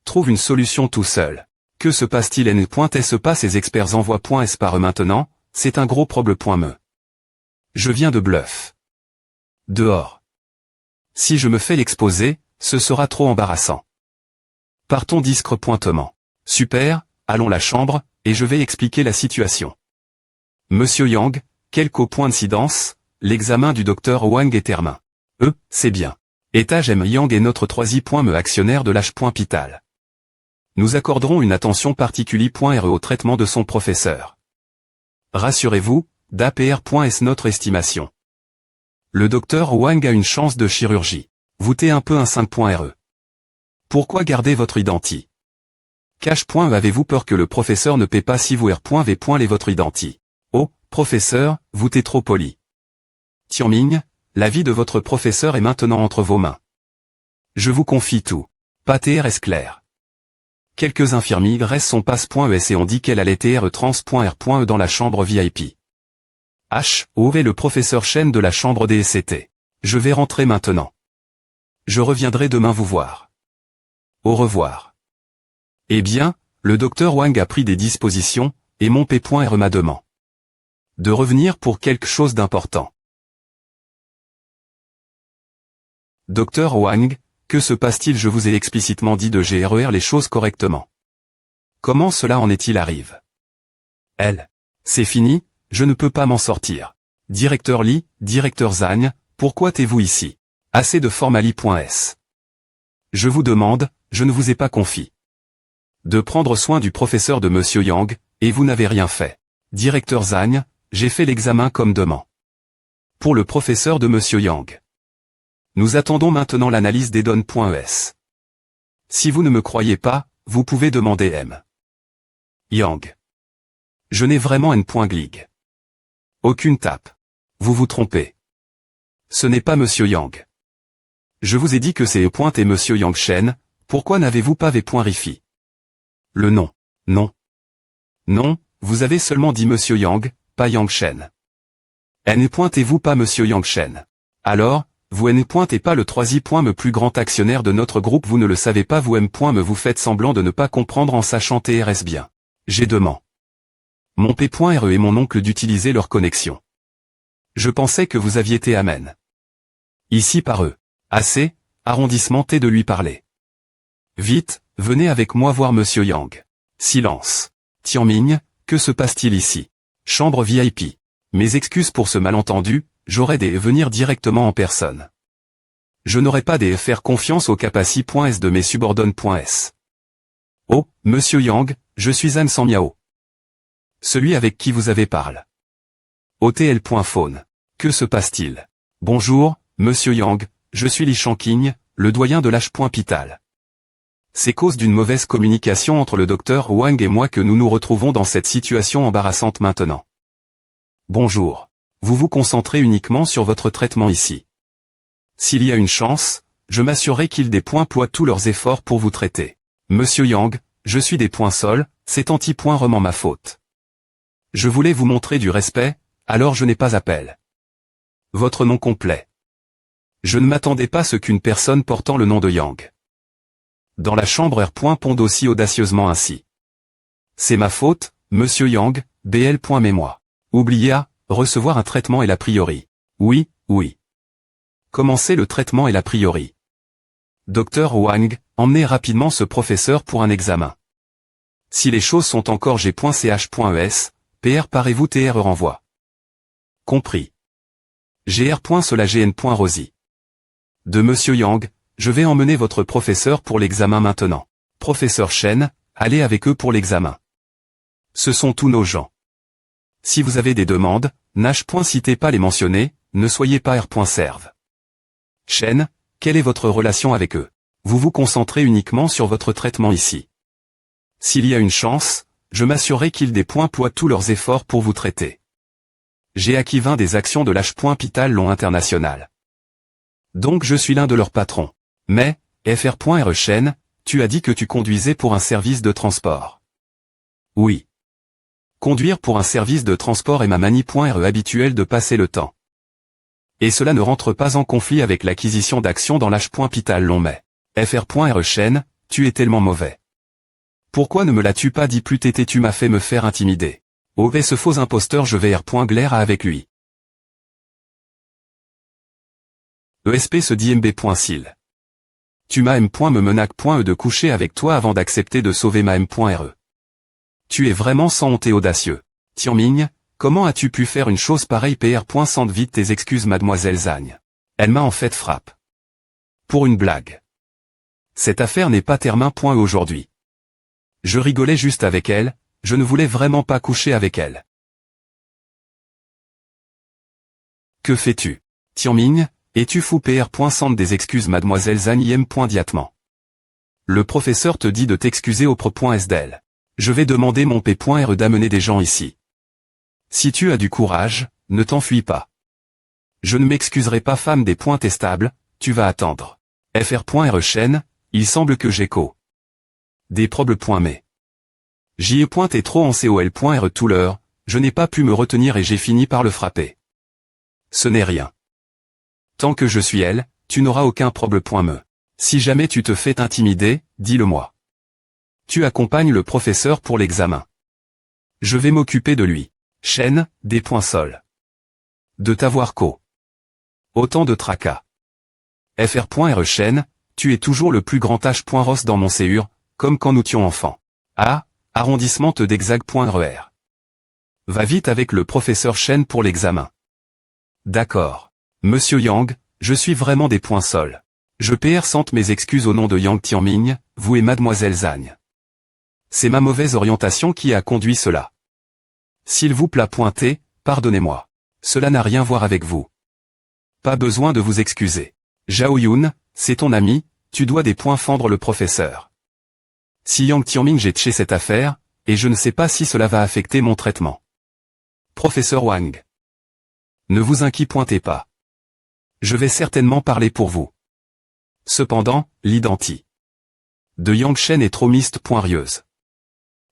Trouve une solution tout seul. Que se passe-t-il N.se passe ces experts envoient.s par maintenant, c'est un gros problème. Je viens de bluff. Dehors. Si je me fais l'exposer, ce sera trop embarrassant. Partons discretement. Super, allons la chambre, et je vais expliquer la situation. Monsieur Yang, quelques points d'incidence, l'examen du docteur Wang est terminé. C'est bien. Étage M. Yang est notre troisième actionnaire de l'H.Pital. Nous accorderons une attention particulière au traitement de son professeur. Rassurez-vous, d'APR.S notre estimation. Le docteur Wang a une chance de chirurgie. Vous t'es un peu un 5.re. Pourquoi garder votre identi? Cache.e avez-vous peur que le professeur ne paie pas si vous R.V. les votre identi? Oh, professeur, vous t'es trop poli. Tianming, la vie de votre professeur est maintenant entre vos mains. Je vous confie tout. Pas TRS clair. Quelques infirmiers restent son passe.es et on dit qu'elle allait trans.r.e dans la chambre VIP. Où est le professeur Chen de la chambre DSCT? Je vais rentrer maintenant. Je reviendrai demain vous voir. Au revoir. Eh bien, le docteur Wang a pris des dispositions, et mon P.re m'a demandé de revenir pour quelque chose d'important. Docteur Wang, que se passe-t-il? Je vous ai explicitement dit de gérer les choses correctement. Comment cela en est-il arrive? C'est fini, je ne peux pas m'en sortir. Directeur Li, directeur Zhang, pourquoi t'es-vous ici? Assez de formali.s. Je vous demande, je ne vous ai pas confié de prendre soin du professeur de Monsieur Yang, et vous n'avez rien fait. Directeur Zhang, j'ai fait l'examen comme demandé. Pour le professeur de Monsieur Yang. Nous attendons maintenant l'analyse des données.es. Si vous ne me croyez pas, vous pouvez demander M. Yang. Je n'ai vraiment N.glig. Aucune tape. Vous vous trompez. Ce n'est pas Monsieur Yang. Je vous ai dit que c'est E. et Monsieur Yang Shen, pourquoi n'avez-vous pas V.rifi? Le nom. Non. Non, vous avez seulement dit Monsieur Yang, pas Yang Shen. Ne pointez-vous pas Monsieur Yang Shen. Alors, vous ne pointez pas le troisième plus grand actionnaire de notre groupe, vous ne le savez pas, vous me vous faites semblant de ne pas comprendre en sachant TRS bien. J'ai demandé. Mon P.RE et mon oncle d'utiliser leur connexion. Je pensais que vous aviez été amen. Ici par eux. Assez, arrondissement T de lui parler. Vite, venez avec moi voir Monsieur Yang. Silence. Tianming, que se passe-t-il ici? Chambre VIP. Mes excuses pour ce malentendu, j'aurais des venir directement en personne. Je n'aurais pas des faire confiance au capaci.s de mes subordonnes.s. Oh, Monsieur Yang, je suis An San Miao. Celui avec qui vous avez parlé. OTL.phone. Que se passe-t-il? Bonjour, Monsieur Yang, je suis Li Shanqing, le doyen de l'H.Pital. C'est cause d'une mauvaise communication entre le docteur Wang et moi que nous nous retrouvons dans cette situation embarrassante maintenant. Bonjour. Vous vous concentrez uniquement sur votre traitement ici. S'il y a une chance, je m'assurerai qu'ils déploient tous leurs efforts pour vous traiter. Monsieur Yang, je suis des points sols, c'est anti-point ma faute. Je voulais vous montrer du respect, alors je n'ai pas appel. Votre nom complet. Je ne m'attendais pas à ce qu'une personne portant le nom de Yang. Dans la chambre R. Pond aussi audacieusement ainsi. C'est ma faute, Monsieur Yang, BL. Mais moi. Oubliez à recevoir un traitement et l'a priori. Oui, oui. Commencez le traitement et l'a priori. Docteur Wang, emmenez rapidement ce professeur pour un examen. Si les choses sont encore G.ch.es, PR parez-vous TR renvoi. Compris. GR. Cela GN. Rosy. De Monsieur Yang, je vais emmener votre professeur pour l'examen maintenant. Professeur Shen, allez avec eux pour l'examen. Ce sont tous nos gens. Si vous avez des demandes, citez pas les mentionner, ne soyez pas R.serve. Shen, quelle est votre relation avec eux? Vous vous concentrez uniquement sur votre traitement ici. S'il y a une chance, je m'assurerai qu'ils déploient tous leurs efforts pour vous traiter. J'ai acquis 20 des actions de l'H.Pital Long International. Donc je suis l'un de leurs patrons. Mais, Fr.R. Shen, tu as dit que tu conduisais pour un service de transport. Oui. Conduire pour un service de transport est ma manie.RE habituelle de passer le temps. Et cela ne rentre pas en conflit avec l'acquisition d'actions dans l'H.Pital Long mais. Fr.R. Shen, tu es tellement mauvais. Pourquoi ne me l'as-tu pas dit plus tôt? Tu m'as fait me faire intimider. Oh ce faux imposteur, je vais R.glaire avec lui. ESP se dit MB.sil. Tu m'as me menaque.e de coucher avec toi avant d'accepter de sauver ma M.RE. Tu es vraiment sans honte et audacieux. Tianming, comment as-tu pu faire une chose pareille? PR. Sente vite tes excuses mademoiselle Zhang. Elle m'a en fait frappe. Pour une blague. Cette affaire n'est pas termin.e aujourd'hui. Je rigolais juste avec elle, je ne voulais vraiment pas coucher avec elle. Que fais-tu? Tianming, es-tu fou? PR. Sente des excuses mademoiselle Zhang diatement. Le professeur te dit de t'excuser au pro.s d'elle. Je vais demander mon P.RE d'amener des gens ici. Si tu as du courage, ne t'enfuis pas. Je ne m'excuserai pas femme des points testables, tu vas attendre. Fr.R. Shen, il semble que j'écho. Des problèmes. Mais. J'y ai pointé trop en COL.R tout l'heure, je n'ai pas pu me retenir et j'ai fini par le frapper. Ce n'est rien. Tant que je suis elle, tu n'auras aucun problème. Si jamais tu te fais intimider, dis-le-moi. Tu accompagnes le professeur pour l'examen. Je vais m'occuper de lui. Shen, des points sols. De t'avoir co. Autant de tracas. Fr.R. Shen, tu es toujours le plus grand H.Ross dans mon CUR, comme quand nous étions enfants. Ah, arrondissement d'exag.RER. Va vite avec le professeur Shen pour l'examen. D'accord. Monsieur Yang, je suis vraiment des points sols. Je sente mes excuses au nom de Yang Tianming, vous et mademoiselle Zhang. C'est ma mauvaise orientation qui a conduit cela. S'il vous plaît pointer, pardonnez-moi. Cela n'a rien à voir avec vous. Pas besoin de vous excuser. Zhao Yun, c'est ton ami, tu dois des points fendre le professeur. Si Yang Tianming j'ai tché cette affaire, et je ne sais pas si cela va affecter mon traitement. Professeur Wang. Ne vous inquiétez pas. Je vais certainement parler pour vous. Cependant, l'identi de Yang Shen est trop miste.rieuse.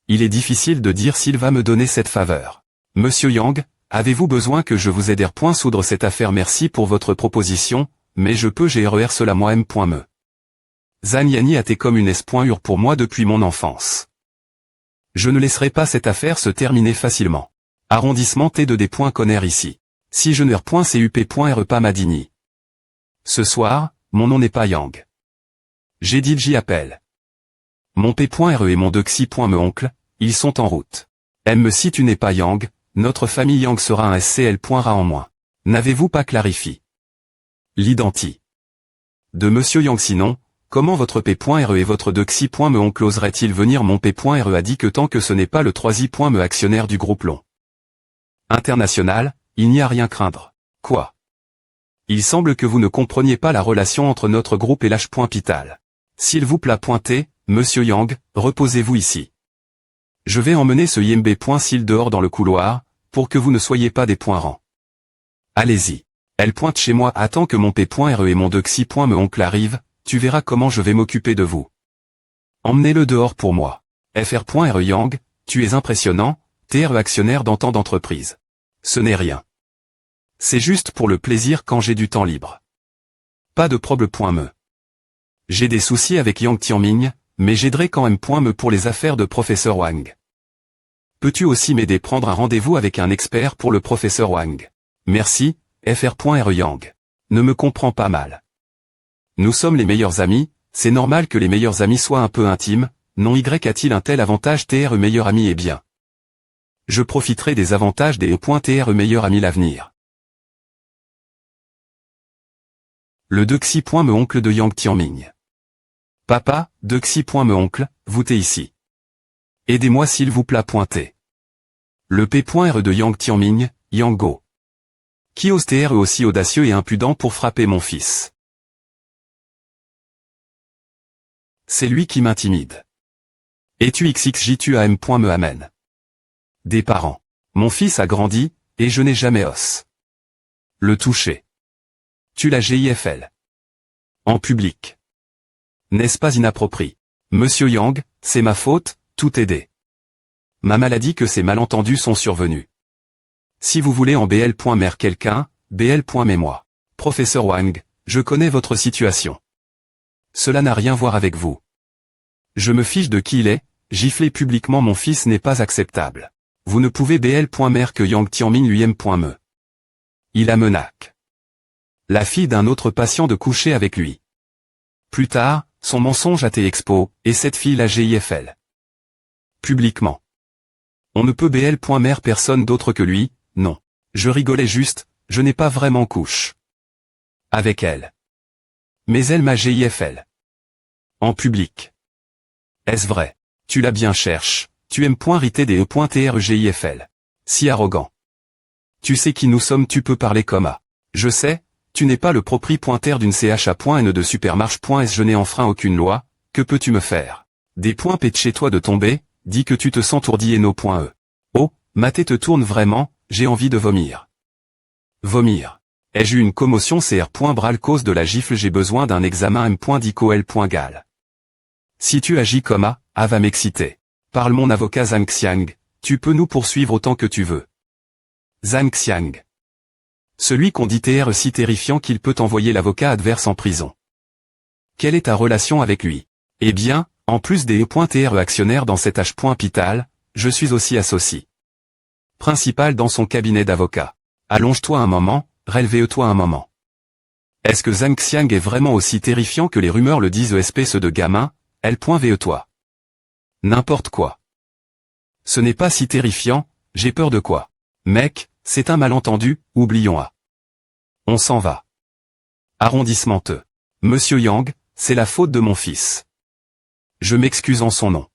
Il est difficile de dire s'il va me donner cette faveur. Monsieur Yang, avez-vous besoin que je vous aide à soudre cette affaire? Merci pour votre proposition, mais je peux gérer cela moi-même. Me. Zhang Yani a été comme une S.ur pour moi depuis mon enfance. Je ne laisserai pas cette affaire se terminer facilement. Arrondissement T2D. Conner ici. Si je ne RP.CUP.RE pas Madini. Ce soir, mon nom n'est pas Yang. J'ai dit j'y appelle. Mon P.RE et mon Dexy. Me oncle, ils sont en route. Me si tu n'es pas Yang, notre famille Yang sera un SCL.RA en moins. N'avez-vous pas clarifié l'identi de Monsieur Yang? Sinon, comment votre P.RE et votre Dexy. Me oncle oserait-il venir? Mon P.RE a dit que tant que ce n'est pas le 3i. Me actionnaire du groupe Long International, il n'y a rien craindre. Quoi? Il semble que vous ne compreniez pas la relation entre notre groupe et l'H.Pital. S'il vous plaît. T, Monsieur Yang, reposez-vous ici. Je vais emmener ce Yimbe.S'il dehors dans le couloir, pour que vous ne soyez pas des points rangs. Allez-y. Elle pointe chez moi. Attends que mon P.RE et mon Dexy. Me oncle arrivent, tu verras comment je vais m'occuper de vous. Emmenez-le dehors pour moi. Fr.RE Yang, tu es impressionnant, TRE actionnaire dans tant d'entreprises. Ce n'est rien. C'est juste pour le plaisir quand j'ai du temps libre. Pas de problème. Me. J'ai des soucis avec Yang Tianming, mais j'aiderai quand même. Me pour les affaires de professeur Wang. Peux-tu aussi m'aider? Prendre un rendez-vous avec un expert pour le professeur Wang. Merci, Fr.RE Yang. Ne me comprends pas mal. Nous sommes les meilleurs amis, c'est normal que les meilleurs amis soient un peu intimes, non? Y a-t-il un tel avantage? TRE meilleur ami? Eh bien. Je profiterai des avantages des E.TRE meilleur ami l'avenir. Le Dexy. Me oncle de Yang Tianming. Papa, Dexy. Me oncle, vous t'es ici. Aidez-moi s'il vous plaît. T. Le P.RE de Yang Tianming, Yang Go. Qui ose TRE aussi audacieux et impudent pour frapper mon fils? C'est lui qui m'intimide. Et tu XXJ tu AM. Me amène. Des parents. Mon fils a grandi, et je n'ai jamais os. Le toucher. Tu la GIFL. En public. N'est-ce pas inapproprié? Monsieur Yang, c'est ma faute, tout aidé. Ma maladie que ces malentendus sont survenus. Si vous voulez en BL.mère quelqu'un, BL.mais-moi. Professeur Wang, je connais votre situation. Cela n'a rien à voir avec vous. Je me fiche de qui il est, gifler publiquement mon fils n'est pas acceptable. Vous ne pouvez BL.mère que Yang Tianming lui-même. Il a menace la fille d'un autre patient de coucher avec lui. Plus tard, son mensonge a été expo, et cette fille la GIFL. Publiquement. On ne peut BL.mère personne d'autre que lui, non. Je rigolais juste, je n'ai pas vraiment couche avec elle. Mais elle m'a GIFL. En public. Est-ce vrai? Tu l'as bien cherche, tu aimes riter des E.TRE GIFL. Si arrogant. Tu sais qui nous sommes, tu peux parler comme à. Je sais, tu n'es pas le propriétaire d'une CHA.N de supermarche.S. Je n'ai enfreint aucune loi, que peux-tu me faire? Des points P de chez toi de tomber, dis que tu te sens tourdi et no.E. Oh, ma tête te tourne vraiment, j'ai envie de vomir. Vomir. Ai-je eu une commotion CR. Cause de la gifle, j'ai besoin d'un examen M.DICOL.gal. Si tu agis comme A va m'exciter. Parle mon avocat Zhang Xiang, tu peux nous poursuivre autant que tu veux. Zhang Xiang. Celui qu'on dit TR si terrifiant qu'il peut envoyer l'avocat adverse en prison. Quelle est ta relation avec lui? Eh bien, en plus des E.TRE actionnaires dans cet H.Pital, je suis aussi associé principal dans son cabinet d'avocat. Allonge-toi un moment, relève-toi un moment. Est-ce que Zhang Xiang est vraiment aussi terrifiant que les rumeurs le disent? Espèce de gamin, L.VE-toi. N'importe quoi. Ce n'est pas si terrifiant, j'ai peur de quoi? Mec, c'est un malentendu, oublions A. On s'en va. Arrondissement T. Monsieur Yang, c'est la faute de mon fils. Je m'excuse en son nom.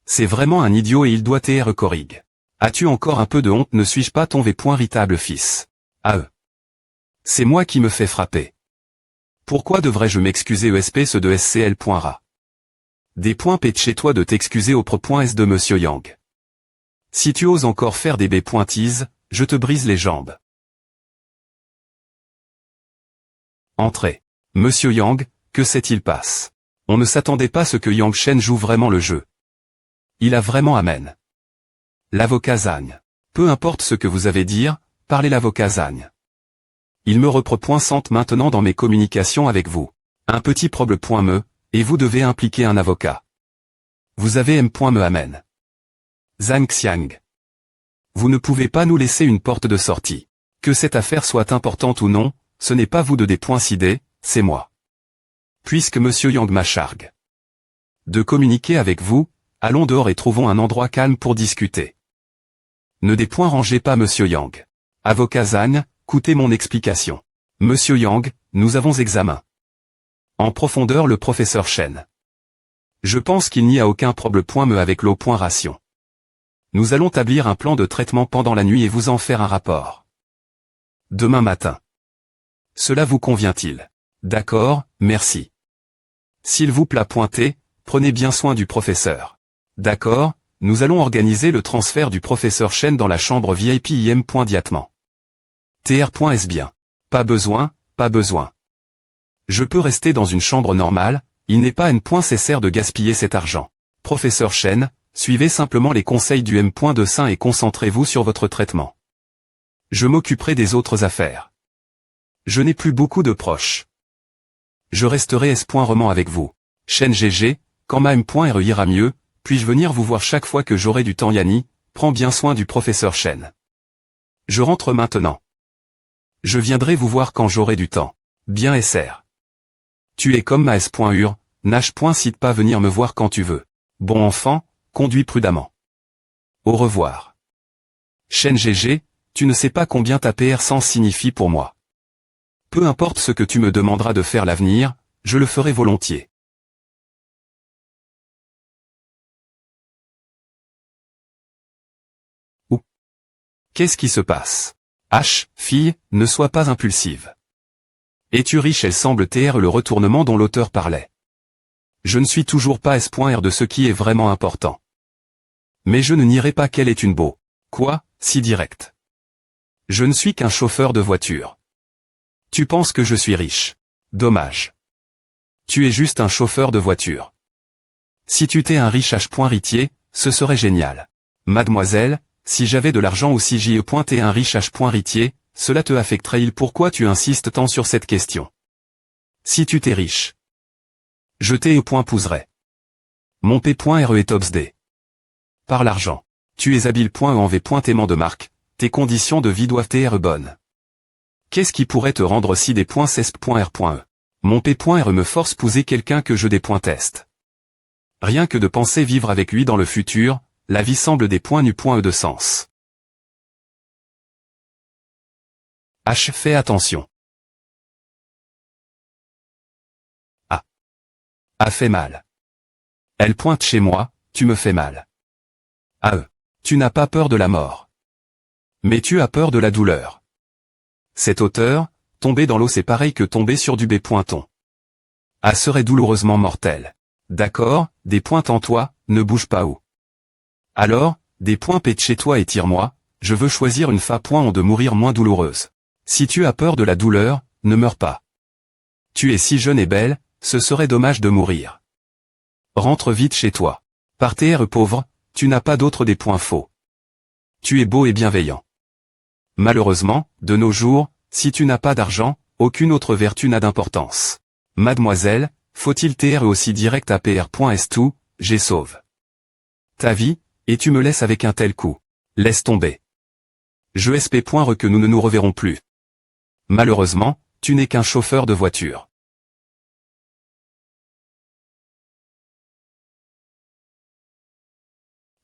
C'est vraiment un idiot et il doit être corrige. As-tu encore un peu de honte? Ne suis-je pas ton véritable fils? C'est moi qui me fais frapper. Pourquoi devrais-je m'excuser? Espèce de SCL.RA. Des points P de chez toi de t'excuser au pro.S de Monsieur Yang. Si tu oses encore faire des B.Tease, je te brise les jambes. Entrez. Monsieur Yang, que s'est-il passe? On ne s'attendait pas à ce que Yang Shen joue vraiment le jeu. Il a vraiment amen. L'avocat Zagne. Peu importe ce que vous avez dire, parlez l'avocat Zagne. Il me représente maintenant dans mes communications avec vous. Un petit problème, et vous devez impliquer un avocat. Vous avez me amen. Zhang Xiang. Vous ne pouvez pas nous laisser une porte de sortie. Que cette affaire soit importante ou non, ce n'est pas vous de décider, c'est moi. Puisque monsieur Yang m'a charge de communiquer avec vous, allons dehors et trouvons un endroit calme pour discuter. Ne dérangez pas monsieur Yang. Avocat Zagne, écoutez mon explication. Monsieur Yang, nous avons examen en profondeur le professeur Chen. Je pense qu'il n'y a aucun problème avec l'eau.ration. Nous allons établir un plan de traitement pendant la nuit et vous en faire un rapport demain matin. Cela vous convient-il? D'accord, merci. S'il vous plaît pointez, prenez bien soin du professeur. D'accord, nous allons organiser le transfert du professeur Chen dans la chambre VIP im.diatement. Tr.s bien. Pas besoin, pas besoin. Je peux rester dans une chambre normale, il n'est pas nécessaire de gaspiller cet argent. Professeur Chen, suivez simplement les conseils du M.de Saint et concentrez-vous sur votre traitement. Je m'occuperai des autres affaires. Je n'ai plus beaucoup de proches. Je resterai roman avec vous. Chen GG, quand ma M.re ira mieux, puis-je venir vous voir chaque fois que j'aurai du temps Yanni, prends bien soin du professeur Chen. Je rentre maintenant. Je viendrai vous voir quand j'aurai du temps. Bien SR. Tu es comme ma S.ur, Nash.cite pas venir me voir quand tu veux. Bon enfant, conduis prudemment. Au revoir. Chen GG, tu ne sais pas combien ta PR sens signifie pour moi. Peu importe ce que tu me demanderas de faire l'avenir, je le ferai volontiers. Ou. Qu'est-ce qui se passe? H, fille, ne sois pas impulsive. Es-tu riche? Elle semble taire le retournement dont l'auteur parlait. Je ne suis toujours pas S.R de ce qui est vraiment important. Mais je ne nierai pas qu'elle est une beau. Quoi, si direct. Je ne suis qu'un chauffeur de voiture. Tu penses que je suis riche. Dommage. Tu es juste un chauffeur de voiture. Si tu t'es un riche H.Ritier, ce serait génial. Mademoiselle, si j'avais de l'argent ou si j'y ai pointé un riche H.Ritier, cela te affecterait-il? Pourquoi tu insistes tant sur cette question? Si tu t'es riche. Je t'épouserai. Mon P.re est obsdé. Par l'argent. Tu es habile. En V.aimant de marque, tes conditions de vie doivent être bonnes. Qu'est-ce qui pourrait te rendre si des points cesp.r.e? Mon P.re me force poser quelqu'un que je dépointeste. Rien que de penser vivre avec lui dans le futur, la vie semble des points nu.e de sens. H. Fais attention. A. A fait mal. Elle pointe chez moi, tu me fais mal. AE. Tu n'as pas peur de la mort. Mais tu as peur de la douleur. Cette hauteur, tomber dans l'eau c'est pareil que tomber sur du B.on. A serait douloureusement mortel. D'accord, des pointes en toi, ne bouge pas où. Alors, des points pète chez toi et tire-moi, je veux choisir une fa.on de mourir moins douloureuse. Si tu as peur de la douleur, ne meurs pas. Tu es si jeune et belle, ce serait dommage de mourir. Rentre vite chez toi. Par TR pauvre, tu n'as pas d'autre des points faux. Tu es beau et bienveillant. Malheureusement, de nos jours, si tu n'as pas d'argent, aucune autre vertu n'a d'importance. Mademoiselle, faut-il TR aussi direct à PR.S2, j'ai sauve ta vie, et tu me laisses avec un tel coup. Laisse tomber. Je SP.re que nous ne nous reverrons plus. Malheureusement, tu n'es qu'un chauffeur de voiture.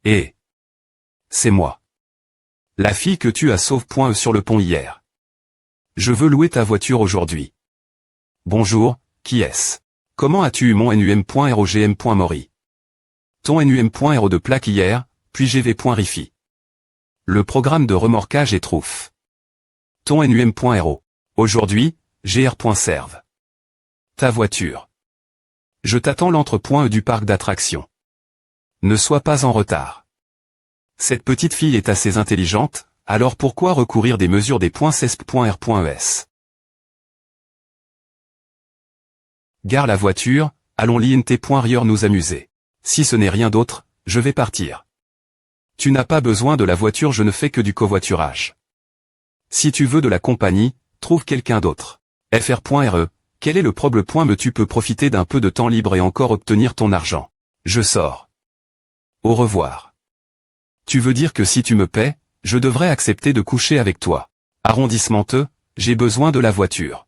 Et c'est moi. La fille que tu as sauve.e sur le pont hier. Je veux louer ta voiture aujourd'hui. Bonjour, qui est-ce? Comment as-tu eu mon NUM.ROGM.Mori? Ton NUM.RO de plaque hier, puis GV.Rifi. Le programme de remorquage est trouf. Ton NUM.RO. Aujourd'hui, GR.Serve. Ta voiture. Je t'attends l'entre.e du parc d'attractions. Ne sois pas en retard. Cette petite fille est assez intelligente, alors pourquoi recourir des mesures des points cesp.r.es? Gare la voiture, allons l'int.rieur nous amuser. Si ce n'est rien d'autre, je vais partir. Tu n'as pas besoin de la voiture, je ne fais que du covoiturage. Si tu veux de la compagnie, trouve quelqu'un d'autre. Fr.re, quel est le problème? Tu peux profiter d'un peu de temps libre et encore obtenir ton argent. Je sors. Au revoir. Tu veux dire que si tu me paies, je devrais accepter de coucher avec toi. Arrondissement E, j'ai besoin de la voiture.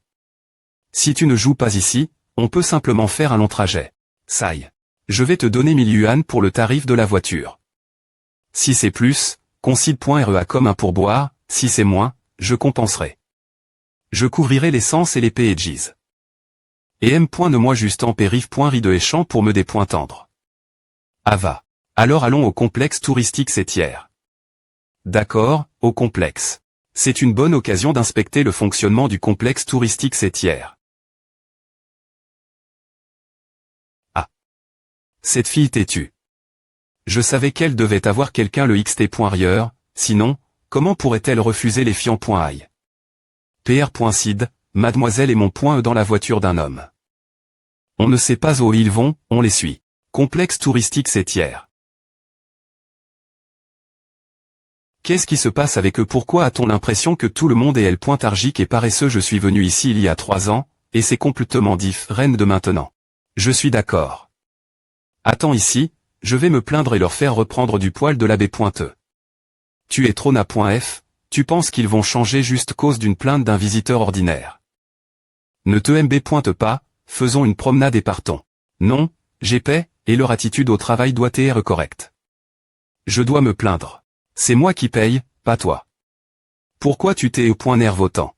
Si tu ne joues pas ici, on peut simplement faire un long trajet. Sai. Je vais te donner 1000 yuan pour le tarif de la voiture. Si c'est plus, concile.rea comme un pourboire, si c'est moins, je compenserai. Je couvrirai l'essence et les péages. Et m.ne-moi juste en périph.ri de échange pour me dépointendre. Ava. Alors allons au complexe touristique Sétière. D'accord, au complexe. C'est une bonne occasion d'inspecter le fonctionnement du complexe touristique Sétière. Ah. Cette fille têtue. Je savais qu'elle devait avoir quelqu'un le xt.rieur, sinon, comment pourrait-elle refuser les fiants.ai? pr.cid, mademoiselle et mon point dans la voiture d'un homme. On ne sait pas où ils vont, on les suit. Complexe touristique Sétière. Qu'est-ce qui se passe avec eux? Pourquoi a-t-on l'impression que tout le monde est argique et paresseux? Je suis venu ici il y a 3 ans, et c'est complètement différent de maintenant. Je suis d'accord. Attends ici, je vais me plaindre et leur faire reprendre du poil de l'abbé Pointeux. Tu es trop na.f, tu penses qu'ils vont changer juste cause d'une plainte d'un visiteur ordinaire. Ne te mb pas, faisons une promenade et partons. Non, j'ai paix, et leur attitude au travail doit être correcte. Je dois me plaindre. C'est moi qui paye, pas toi. Pourquoi tu t'es au point nerve autant?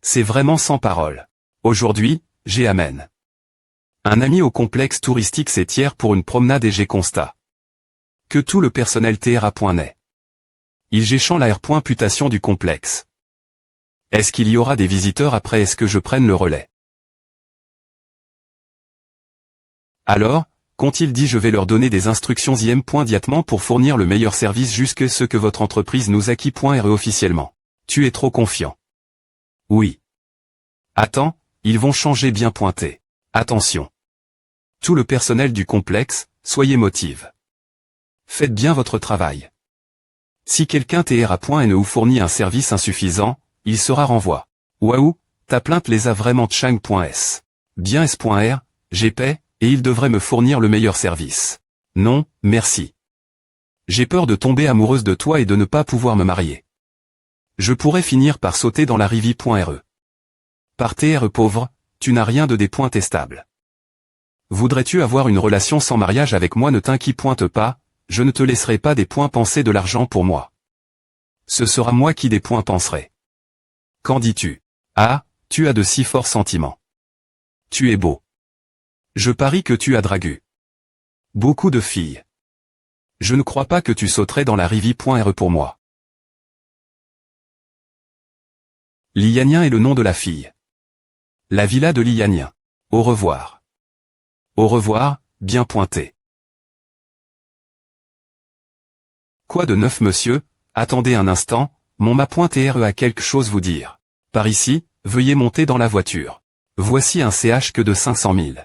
C'est vraiment sans parole. Aujourd'hui, j'ai amène un ami au complexe touristique Sétière pour une promenade et j'ai constat que tout le personnel TRA.net. Il géchant la R.putation du complexe. Est-ce qu'il y aura des visiteurs après? Est-ce que je prenne le relais? Alors, qu'ont-ils dit? Je vais leur donner des instructions immédiatement pour fournir le meilleur service jusque ce que votre entreprise nous acquis.re officiellement. Tu es trop confiant. Oui. Attends, ils vont changer bien pointé. Attention. Tout le personnel du complexe, soyez motive. Faites bien votre travail. Si quelqu'un TRA.ne vous fournit un service insuffisant, il sera renvoi. Waouh, ta plainte les a vraiment Chang.s. Bien S.R, j'ai paix, et il devrait me fournir le meilleur service. Non, merci. J'ai peur de tomber amoureuse de toi et de ne pas pouvoir me marier. Je pourrais finir par sauter dans la rivière.re. Par TRE pauvre, tu n'as rien de des points testables. Voudrais-tu avoir une relation sans mariage avec moi? Ne t'inquiète pas, je ne te laisserai pas des points penser de l'argent pour moi. Ce sera moi qui des points penserai. Qu'en dis-tu? Ah, tu as de si forts sentiments. Tu es beau. Je parie que tu as dragu beaucoup de filles. Je ne crois pas que tu sauterais dans la rivière.re pour moi. Lianien est le nom de la fille. La villa de Lianien. Au revoir. Au revoir, bien pointé. Quoi de neuf monsieur? Attendez un instant, mon ma.re a quelque chose vous dire. Par ici, veuillez monter dans la voiture. Voici un CH que de 500 000.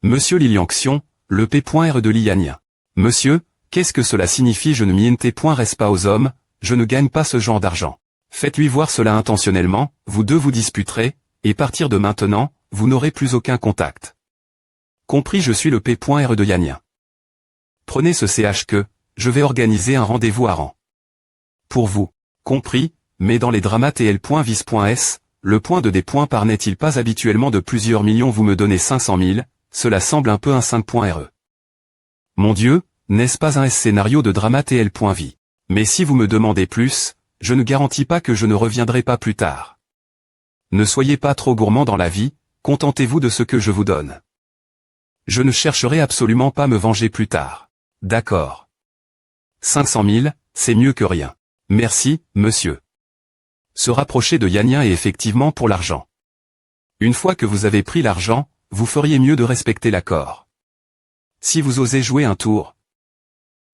Monsieur Lilianxion, le P.re de Lianien. Monsieur, qu'est-ce que cela signifie? Je ne reste pas aux hommes, je ne gagne pas ce genre d'argent. Faites-lui voir cela intentionnellement, vous deux vous disputerez, et partir de maintenant, vous n'aurez plus aucun contact. Compris? Je suis le P.re de Lianien. Prenez ce CH que, je vais organiser un rendez-vous à rang. Pour vous. Compris, mais dans les dramas TL.vis.s, le point de des points par n'est-il pas habituellement de plusieurs millions? Vous me donnez 500 000, cela semble un peu un 5.re. Mon Dieu, n'est-ce pas un scénario de drama TL.vie? Mais si vous me demandez plus, je ne garantis pas que je ne reviendrai pas plus tard. Ne soyez pas trop gourmand dans la vie, contentez-vous de ce que je vous donne. Je ne chercherai absolument pas à me venger plus tard. D'accord. 500 000, c'est mieux que rien. Merci, monsieur. Se rapprocher de Lianien est effectivement pour l'argent. Une fois que vous avez pris l'argent, vous feriez mieux de respecter l'accord. Si vous osez jouer un tour,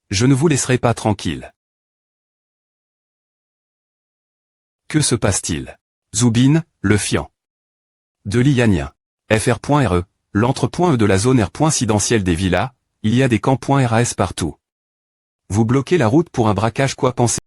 je ne vous laisserai pas tranquille. Que se passe-t-il? Zoubine, le fiant de Lianien. Fr.re, l'entre.e de la zone R.sidentielle des villas, Il y a des camps .RAS partout. Vous bloquez la route pour un braquage, quoi pensez